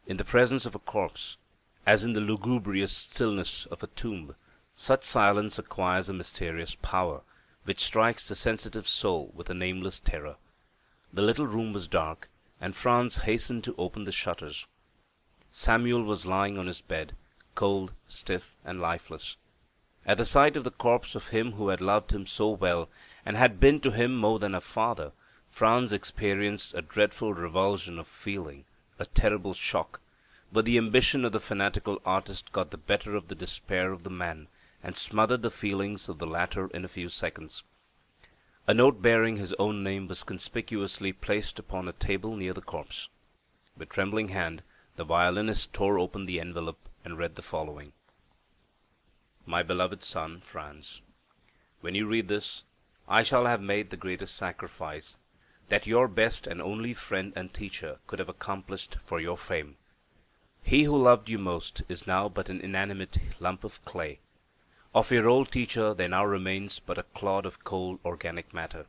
In the presence of a corpse, as in the lugubrious stillness of a tomb, such silence acquires a mysterious power, which strikes the sensitive soul with a nameless terror. The little room was dark, and Franz hastened to open the shutters. Samuel was lying on his bed, cold, stiff, and lifeless. At the sight of the corpse of him who had loved him so well, and had been to him more than a father, Franz experienced a dreadful revulsion of feeling, a terrible shock. But the ambition of the fanatical artist got the better of the despair of the man, and smothered the feelings of the latter in a few seconds. A note bearing his own name was conspicuously placed upon a table near the corpse. With trembling hand the violinist tore open the envelope and read the following: My beloved son, Franz, when you read this, I shall have made the greatest sacrifice that your best and only friend and teacher could have accomplished for your fame. He who loved you most is now but an inanimate lump of clay. Of your old teacher there now remains but a clod of cold organic matter.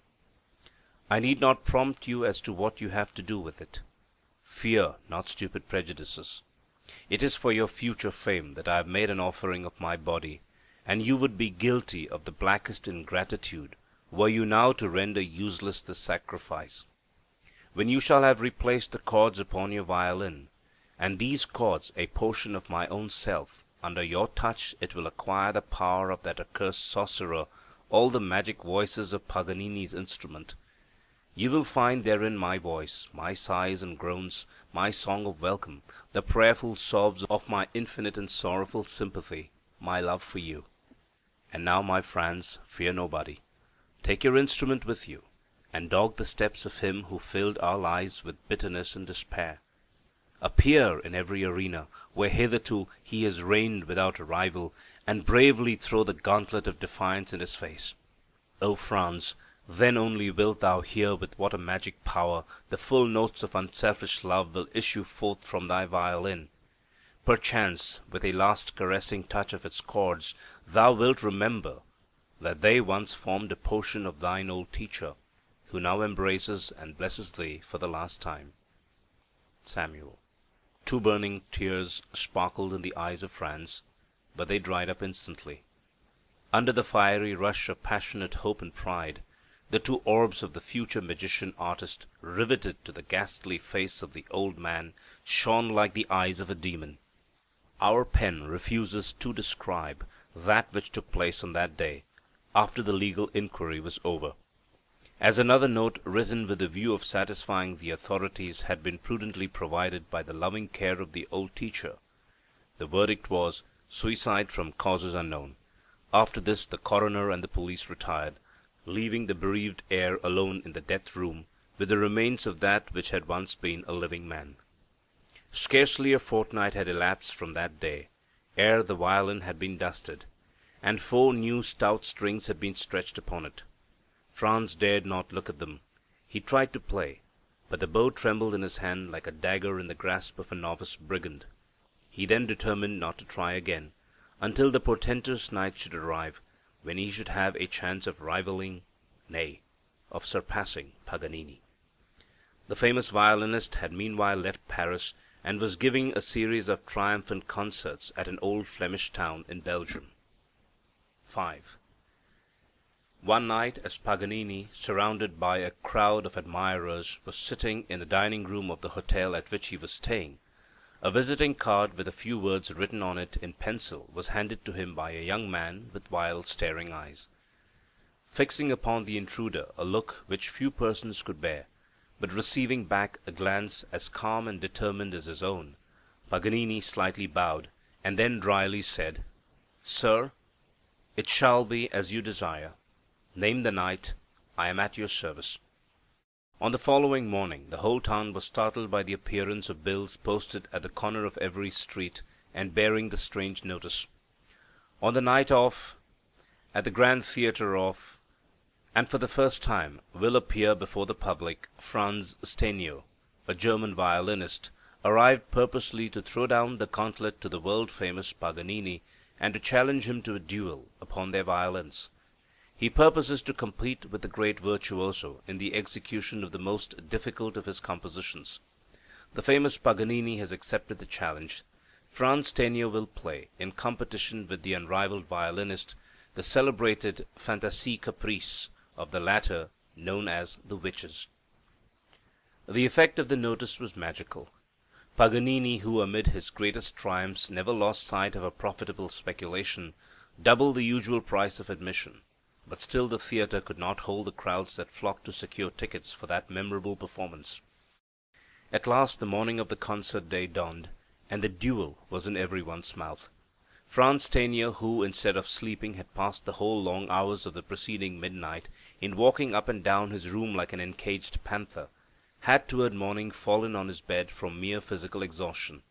I need not prompt you as to what you have to do with it. Fear not stupid prejudices. It is for your future fame that I have made an offering of my body, and you would be guilty of the blackest ingratitude were you now to render useless this sacrifice. When you shall have replaced the chords upon your violin, and these chords a portion of my own self, under your touch it will acquire the power of that accursed sorcerer, all the magic voices of Paganini's instrument. You will find therein my voice, my sighs and groans, my song of welcome, the prayerful sobs of my infinite and sorrowful sympathy, my love for you. And now, my Franz, fear nobody. Take your instrument with you, and dog the steps of him who filled our lives with bitterness and despair. Appear in every arena where hitherto he has reigned without a rival, and bravely throw the gauntlet of defiance in his face. O Franz, then only wilt thou hear with what a magic power the full notes of unselfish love will issue forth from thy violin. Perchance, with a last caressing touch of its chords, thou wilt remember that they once formed a portion of thine old teacher, who now embraces and blesses thee for the last time. Samuel. 2 burning tears sparkled in the eyes of Franz, but they dried up instantly. Under the fiery rush of passionate hope and pride, the 2 orbs of the future magician-artist, riveted to the ghastly face of the old man, shone like the eyes of a demon. Our pen refuses to describe that which took place on that day, after the legal inquiry was over. As another note written with the view of satisfying the authorities had been prudently provided by the loving care of the old teacher, the verdict was suicide from causes unknown. After this the coroner and the police retired, leaving the bereaved heir alone in the death room with the remains of that which had once been a living man. Scarcely a fortnight had elapsed from that day ere the violin had been dusted, and 4 new stout strings had been stretched upon it. Franz dared not look at them. He tried to play, but the bow trembled in his hand like a dagger in the grasp of a novice brigand. He then determined not to try again, until the portentous night should arrive, when he should have a chance of rivaling, nay, of surpassing Paganini. The famous violinist had meanwhile left Paris, and was giving a series of triumphant concerts at an old Flemish town in Belgium. 5. One night, as Paganini, surrounded by a crowd of admirers, was sitting in the dining-room of the hotel at which he was staying, a visiting card with a few words written on it in pencil was handed to him by a young man with wild staring eyes. Fixing upon the intruder a look which few persons could bear, but receiving back a glance as calm and determined as his own, Paganini slightly bowed, and then dryly said, "Sir, it shall be as you desire. Name the night. I am at your service." On the following morning the whole town was startled by the appearance of bills posted at the corner of every street, and bearing the strange notice, "On the night of, at the Grand Theatre of, and for the first time will appear before the public, Franz Steniau, a German violinist, arrived purposely to throw down the gauntlet to the world-famous Paganini, and to challenge him to a duel upon their violins. He purposes to compete with the great virtuoso in the execution of the most difficult of his compositions. The famous Paganini has accepted the challenge. Franz Steniau will play, in competition with the unrivaled violinist, the celebrated Fantasie Caprice of the latter, known as the Witches. The effect of the notice was magical. Paganini, who amid his greatest triumphs never lost sight of a profitable speculation, doubled the usual price of admission. But still the theatre could not hold the crowds that flocked to secure tickets for that memorable performance. At last the morning of the concert day dawned, and the duel was in everyone's mouth. Franz Steniau, who, instead of sleeping, had passed the whole long hours of the preceding midnight in walking up and down his room like an encaged panther, had toward morning fallen on his bed from mere physical exhaustion.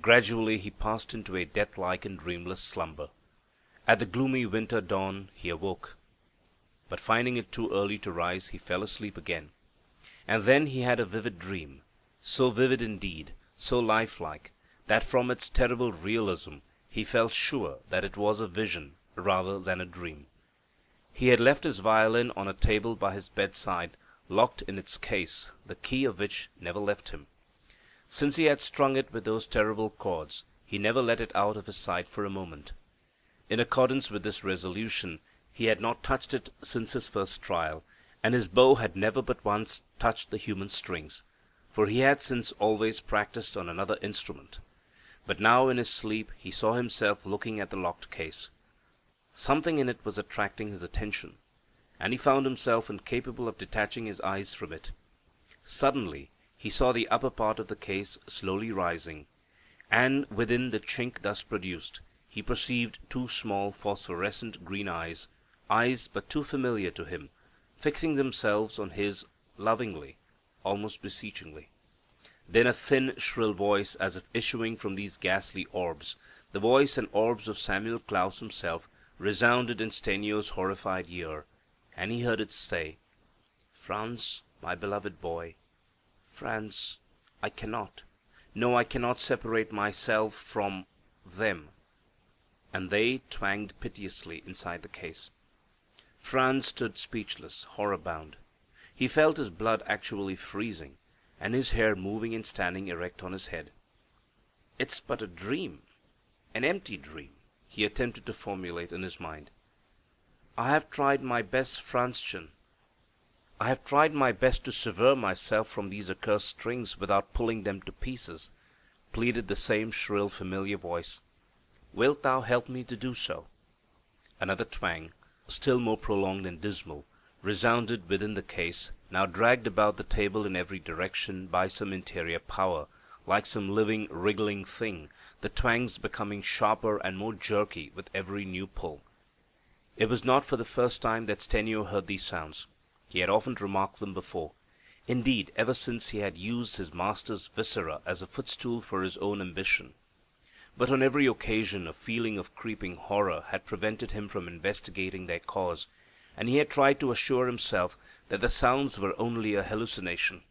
Gradually he passed into a death-like and dreamless slumber. At the gloomy winter dawn he awoke, but finding it too early to rise, he fell asleep again. And then he had a vivid dream, so vivid indeed, so lifelike, that from its terrible realism he felt sure that it was a vision rather than a dream. He had left his violin on a table by his bedside locked in its case, the key of which never left him. Since he had strung it with those terrible cords, he never let it out of his sight for a moment. In accordance with this resolution, he had not touched it since his first trial, and his bow had never but once touched the human strings, for he had since always practised on another instrument. But now in his sleep he saw himself looking at the locked case. Something in it was attracting his attention, and he found himself incapable of detaching his eyes from it. Suddenly he saw the upper part of the case slowly rising, and within the chink thus produced he perceived two small phosphorescent green eyes, eyes but too familiar to him, fixing themselves on his lovingly, almost beseechingly. Then a thin, shrill voice, as if issuing from these ghastly orbs, the voice and orbs of Samuel Klaus himself, resounded in Stenio's horrified ear, and he heard it say, "Franz, my beloved boy, Franz, I cannot, no, I cannot separate myself from them." And they twanged piteously inside the case. Franz stood speechless, horror-bound. He felt his blood actually freezing, and his hair moving and standing erect on his head. "It's but a dream, an empty dream," he attempted to formulate in his mind. "I have tried my best, Franzchen. I have tried my best to sever myself from these accursed strings without pulling them to pieces," pleaded the same shrill, familiar voice. "Wilt thou help me to do so?" Another twang, still more prolonged and dismal, resounded within the case, now dragged about the table in every direction by some interior power, like some living, wriggling thing, the twangs becoming sharper and more jerky with every new pull. It was not for the first time that Stenio heard these sounds. He had often remarked them before. Indeed, ever since he had used his master's viscera as a footstool for his own ambition. But on every occasion a feeling of creeping horror had prevented him from investigating their cause, and he had tried to assure himself that the sounds were only a hallucination.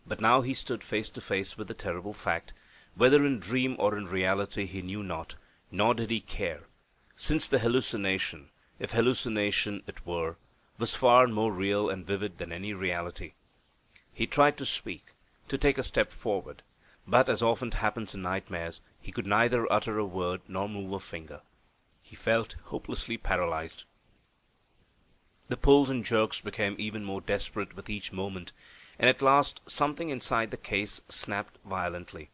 But now he stood face to face with the terrible fact, whether in dream or in reality he knew not, nor did he care, since the hallucination, if hallucination it were, was far more real and vivid than any reality. He tried to speak, to take a step forward, but, as often happens in nightmares, he could neither utter a word nor move a finger. He felt hopelessly paralyzed. The pulls and jerks became even more desperate with each moment, and at last something inside the case snapped violently.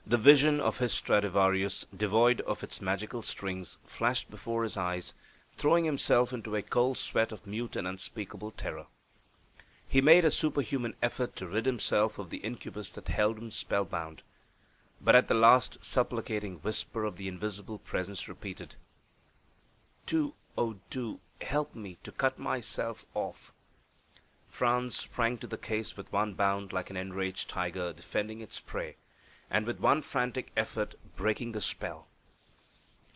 The vision of his Stradivarius, devoid of its magical strings, flashed before his eyes, throwing himself into a cold sweat of mute and unspeakable terror. He made a superhuman effort to rid himself of the incubus that held him spellbound, but at the last supplicating whisper of the invisible presence repeated, "Do, oh do, help me to cut myself off." Franz sprang to the case with one bound like an enraged tiger defending its prey, and with one frantic effort breaking the spell.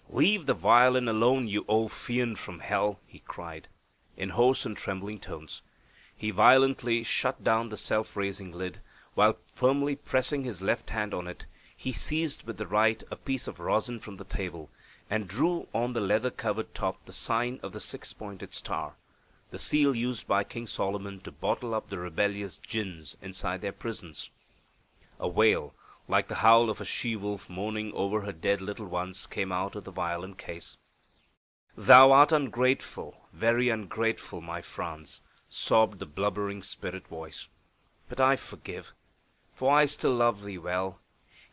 "Leave the violin alone, you old fiend from hell!" he cried, in hoarse and trembling tones. He violently shut down the self-raising lid, while firmly pressing his left hand on it, he seized with the right a piece of rosin from the table, and drew on the leather-covered top the sign of the six-pointed star, the seal used by King Solomon to bottle up the rebellious jinns inside their prisons. A wail, like the howl of a she-wolf mourning over her dead little ones, came out of the violin case. "Thou art ungrateful, very ungrateful, my Franz," sobbed the blubbering spirit voice. "But I forgive, for I still love thee well.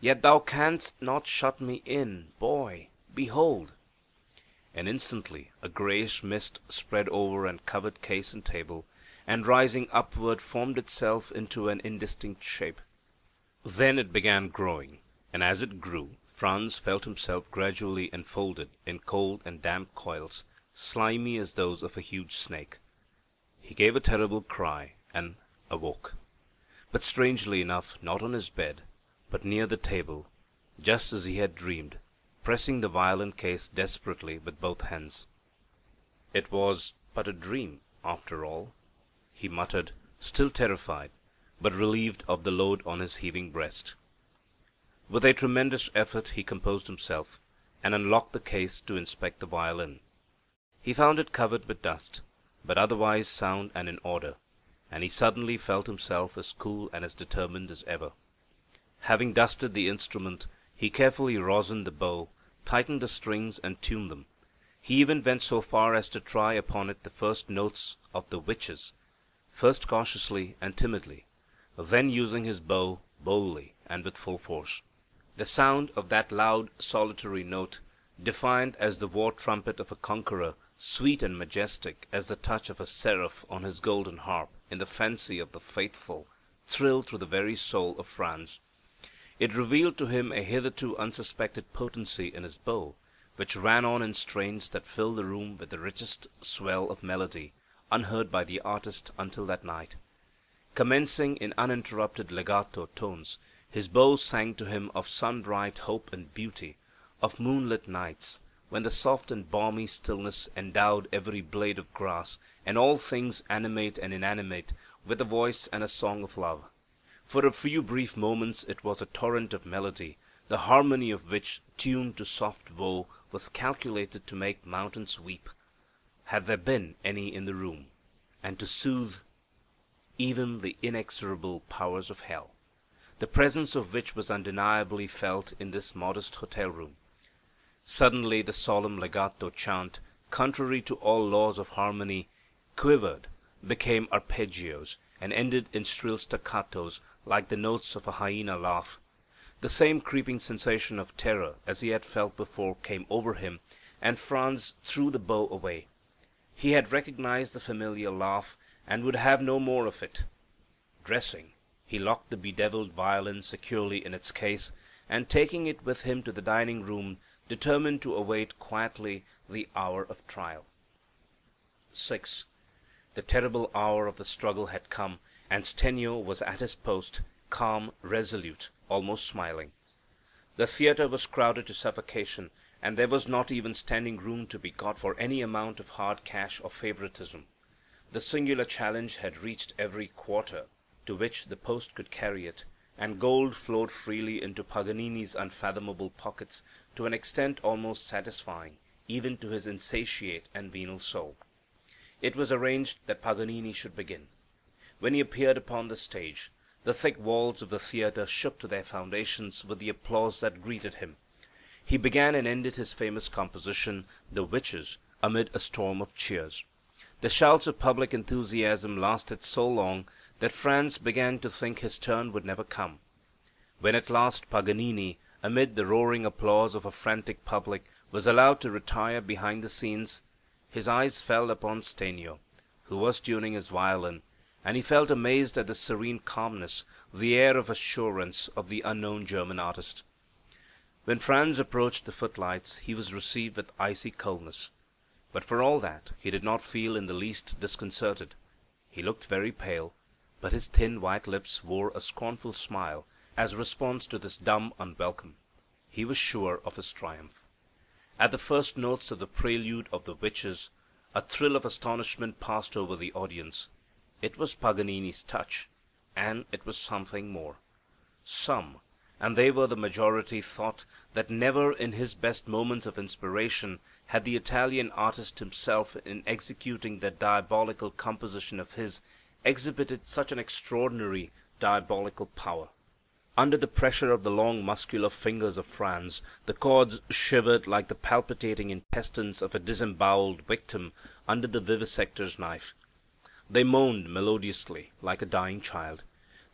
Yet thou canst not shut me in, boy. Behold!" And instantly a grayish mist spread over and covered case and table, and rising upward formed itself into an indistinct shape. Then it began growing, and as it grew, Franz felt himself gradually enfolded in cold and damp coils, slimy as those of a huge snake. He gave a terrible cry and awoke, but strangely enough not on his bed, but near the table, just as he had dreamed, pressing the violin case desperately with both hands. "It was but a dream, after all," he muttered, still terrified, but relieved of the load on his heaving breast. With a tremendous effort he composed himself, and unlocked the case to inspect the violin. He found it covered with dust, but otherwise sound and in order, and he suddenly felt himself as cool and as determined as ever. Having dusted the instrument, he carefully rosined the bow, tightened the strings, and tuned them. He even went so far as to try upon it the first notes of the witches, first cautiously and timidly, then using his bow boldly and with full force. The sound of that loud, solitary note, defiant as the war trumpet of a conqueror, sweet and majestic as the touch of a seraph on his golden harp in the fancy of the faithful, thrilled through the very soul of Franz. It revealed to him a hitherto unsuspected potency in his bow, which ran on in strains that filled the room with the richest swell of melody, unheard by the artist until that night. Commencing in uninterrupted legato tones, his bow sang to him of sun-bright hope and beauty, of moonlit nights, when the soft and balmy stillness endowed every blade of grass, and all things animate and inanimate, with a voice and a song of love. For a few brief moments it was a torrent of melody, the harmony of which, tuned to soft woe, was calculated to make mountains weep, had there been any in the room, and to soothe even the inexorable powers of hell, the presence of which was undeniably felt in this modest hotel room. Suddenly the solemn legato chant, contrary to all laws of harmony, quivered, became arpeggios, and ended in shrill staccatos like the notes of a hyena laugh. The same creeping sensation of terror as he had felt before came over him, and Franz threw the bow away. He had recognized the familiar laugh, and would have no more of it. Dressing, he locked the bedeviled violin securely in its case, and taking it with him to the dining room, determined to await quietly the hour of trial. 6. The terrible hour of the struggle had come, and Steno was at his post, calm, resolute, almost smiling. The theater was crowded to suffocation, and there was not even standing room to be got for any amount of hard cash or favoritism. The singular challenge had reached every quarter to which the post could carry it, and gold flowed freely into Paganini's unfathomable pockets to an extent almost satisfying even to his insatiate and venal soul. It was arranged that Paganini should begin. When he appeared upon the stage, the thick walls of the theater shook to their foundations with the applause that greeted him. He began and ended his famous composition, The Witches, amid a storm of cheers. The shouts of public enthusiasm lasted so long that Franz began to think his turn would never come. When at last Paganini, amid the roaring applause of a frantic public, was allowed to retire behind the scenes, his eyes fell upon Steno, who was tuning his violin, and he felt amazed at the serene calmness, the air of assurance of the unknown German artist. When Franz approached the footlights he was received with icy coldness. But for all that he did not feel in the least disconcerted. He looked very pale, but his thin white lips wore a scornful smile as response to this dumb unwelcome. He was sure of his triumph. At the first notes of the prelude of the Witches, a thrill of astonishment passed over the audience. It was Paganini's touch, and it was something more. Some, and they were the majority, thought that never in his best moments of inspiration had the Italian artist himself, in executing that diabolical composition of his, exhibited such an extraordinary diabolical power. Under the pressure of the long muscular fingers of Franz, the chords shivered like the palpitating intestines of a disemboweled victim under the vivisector's knife. They moaned melodiously like a dying child.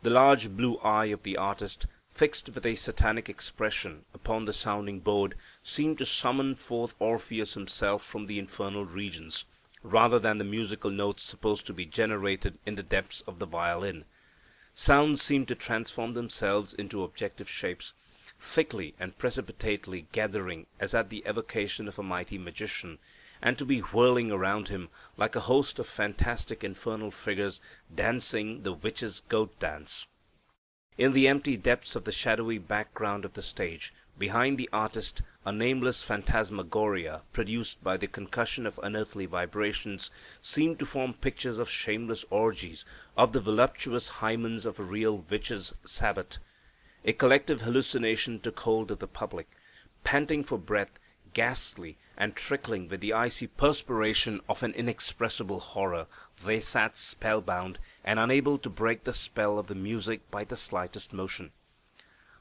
The large blue eye of the artist, fixed with a satanic expression upon the sounding board, seemed to summon forth Orpheus himself from the infernal regions, rather than the musical notes supposed to be generated in the depths of the violin. Sounds seemed to transform themselves into objective shapes, thickly and precipitately gathering as at the evocation of a mighty magician, and to be whirling around him like a host of fantastic infernal figures dancing the witches' goat dance. In the empty depths of the shadowy background of the stage, behind the artist, a nameless phantasmagoria produced by the concussion of unearthly vibrations seemed to form pictures of shameless orgies, of the voluptuous hymens of a real witches' sabbat. A collective hallucination took hold of the public. Panting for breath, ghastly and trickling with the icy perspiration of an inexpressible horror, they sat spellbound and unable to break the spell of the music by the slightest motion.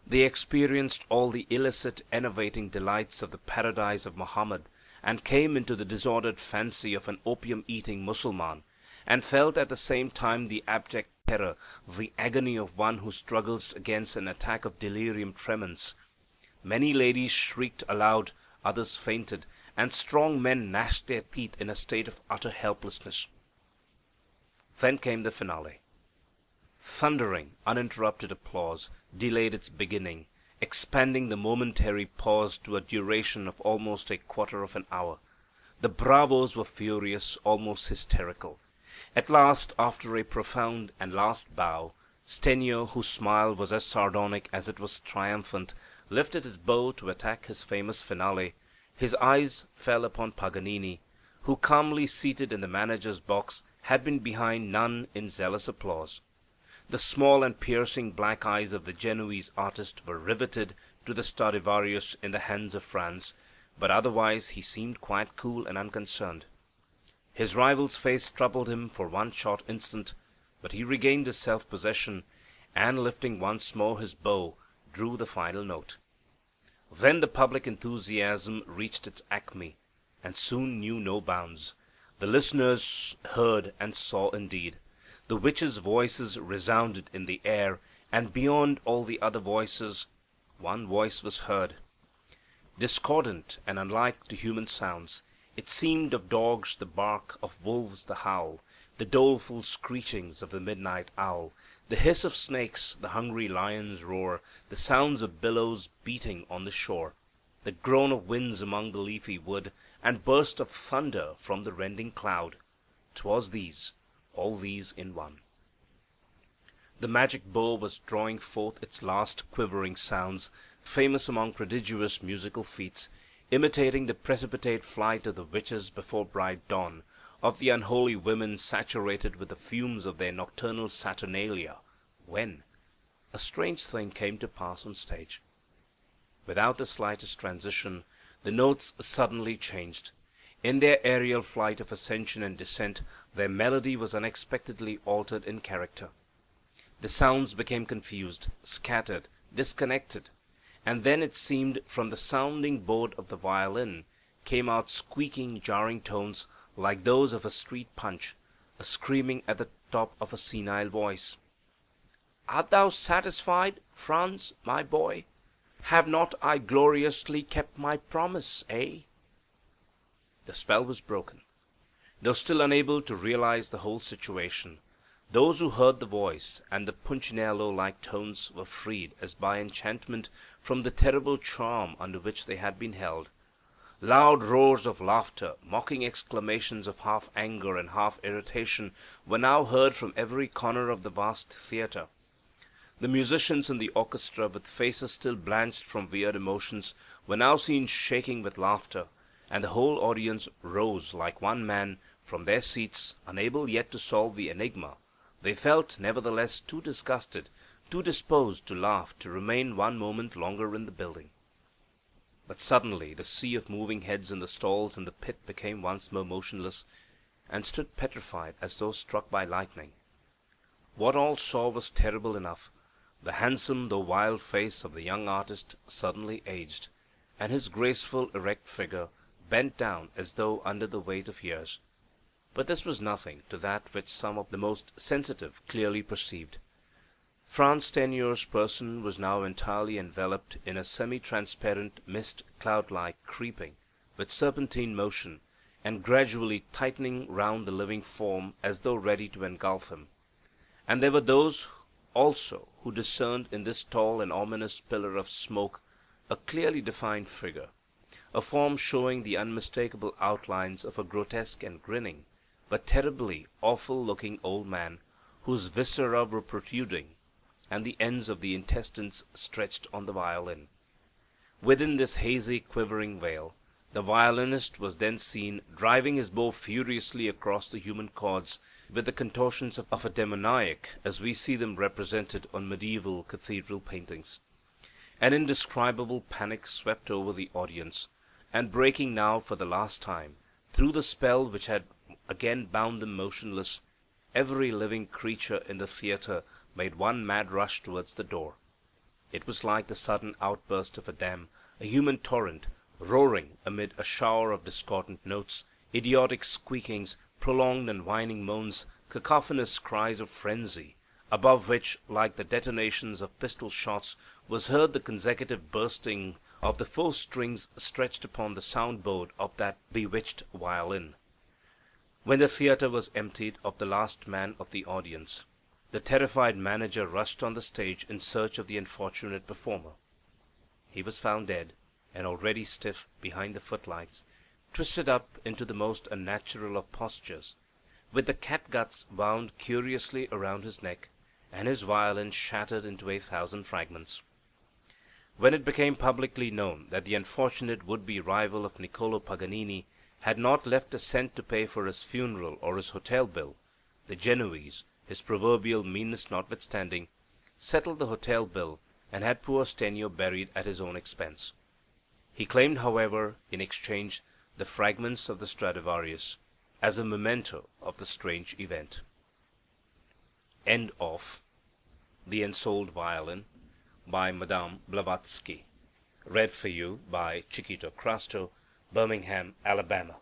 They experienced all the illicit, enervating delights of the paradise of Mohammed, and came into the disordered fancy of an opium-eating Mussulman, and felt at the same time the abject terror, the agony of one who struggles against an attack of delirium tremens. Many ladies shrieked aloud, others fainted, and strong men gnashed their teeth in a state of utter helplessness. Then came the finale. Thundering, uninterrupted applause delayed its beginning, expanding the momentary pause to a duration of almost a quarter of an hour. The bravos were furious, almost hysterical. At last, after a profound and last bow, Stenior, whose smile was as sardonic as it was triumphant, lifted his bow to attack his famous finale. His eyes fell upon Paganini, who, calmly seated in the manager's box, had been behind none in zealous applause. The small and piercing black eyes of the Genoese artist were riveted to the Stradivarius in the hands of Franz, but otherwise he seemed quite cool and unconcerned. His rival's face troubled him for one short instant, but he regained his self-possession, and lifting once more his bow, drew the final note. Then the public enthusiasm reached its acme, and soon knew no bounds. The listeners heard and saw indeed. The witches' voices resounded in the air, and beyond all the other voices, one voice was heard. Discordant and unlike to human sounds, it seemed of dogs the bark, of wolves the howl, the doleful screechings of the midnight owl, the hiss of snakes, the hungry lion's roar, the sounds of billows beating on the shore, the groan of winds among the leafy wood, and burst of thunder from the rending cloud. 'Twas these, all these in one. The magic bow was drawing forth its last quivering sounds, famous among prodigious musical feats, imitating the precipitate flight of the witches before bright dawn, of the unholy women saturated with the fumes of their nocturnal saturnalia, when a strange thing came to pass on stage. Without the slightest transition, the notes suddenly changed. In their aerial flight of ascension and descent, their melody was unexpectedly altered in character. The sounds became confused, scattered, disconnected, and then it seemed from the sounding board of the violin came out squeaking, jarring tones like those of a street punch, a screaming at the top of a senile voice. "Art thou satisfied, Franz, my boy? Have not I gloriously kept my promise, eh?" The spell was broken. Though still unable to realize the whole situation, those who heard the voice and the Punchinello-like tones were freed as by enchantment from the terrible charm under which they had been held. Loud roars of laughter, mocking exclamations of half anger and half irritation were now heard from every corner of the vast theater. The musicians in the orchestra, with faces still blanched from weird emotions, were now seen shaking with laughter, and the whole audience rose like one man from their seats, unable yet to solve the enigma. They felt, nevertheless, too disgusted, too disposed to laugh to remain one moment longer in the building. But suddenly the sea of moving heads in the stalls and the pit became once more motionless, and stood petrified as though struck by lightning. What all saw was terrible enough. The handsome though wild face of the young artist suddenly aged, and his graceful erect figure bent down as though under the weight of years. But this was nothing to that which some of the most sensitive clearly perceived. Franz Stenior's person was now entirely enveloped in a semi-transparent mist, cloud-like, creeping, with serpentine motion, and gradually tightening round the living form as though ready to engulf him. And there were those also who discerned in this tall and ominous pillar of smoke a clearly defined figure, a form showing the unmistakable outlines of a grotesque and grinning, but terribly awful-looking old man, whose viscera were protruding, and the ends of the intestines stretched on the violin. Within this hazy, quivering veil, the violinist was then seen driving his bow furiously across the human chords with the contortions of a demoniac as we see them represented on medieval cathedral paintings. An indescribable panic swept over the audience. and breaking now for the last time through the spell which had again bound them motionless, every living creature in the theater made one mad rush towards the door. It was like the sudden outburst of a dam, a human torrent, roaring amid a shower of discordant notes, idiotic squeakings, prolonged and whining moans, cacophonous cries of frenzy, above which, like the detonations of pistol shots, was heard the consecutive bursting of the four strings stretched upon the sound board of that bewitched violin. When the theater was emptied of the last man of the audience, the terrified manager rushed on the stage in search of the unfortunate performer. He was found dead, and already stiff behind the footlights, twisted up into the most unnatural of postures, with the catguts wound curiously around his neck, and his violin shattered into 1,000 fragments. When it became publicly known that the unfortunate would-be rival of Niccolo Paganini had not left a cent to pay for his funeral or his hotel bill, the Genoese, his proverbial meanness notwithstanding, settled the hotel bill and had poor Stennio buried at his own expense. He claimed, however, in exchange the fragments of the Stradivarius as a memento of the strange event. End of The Ensouled Violin by Madame Blavatsky. Read for you by Chiquito Crasto, Birmingham, Alabama.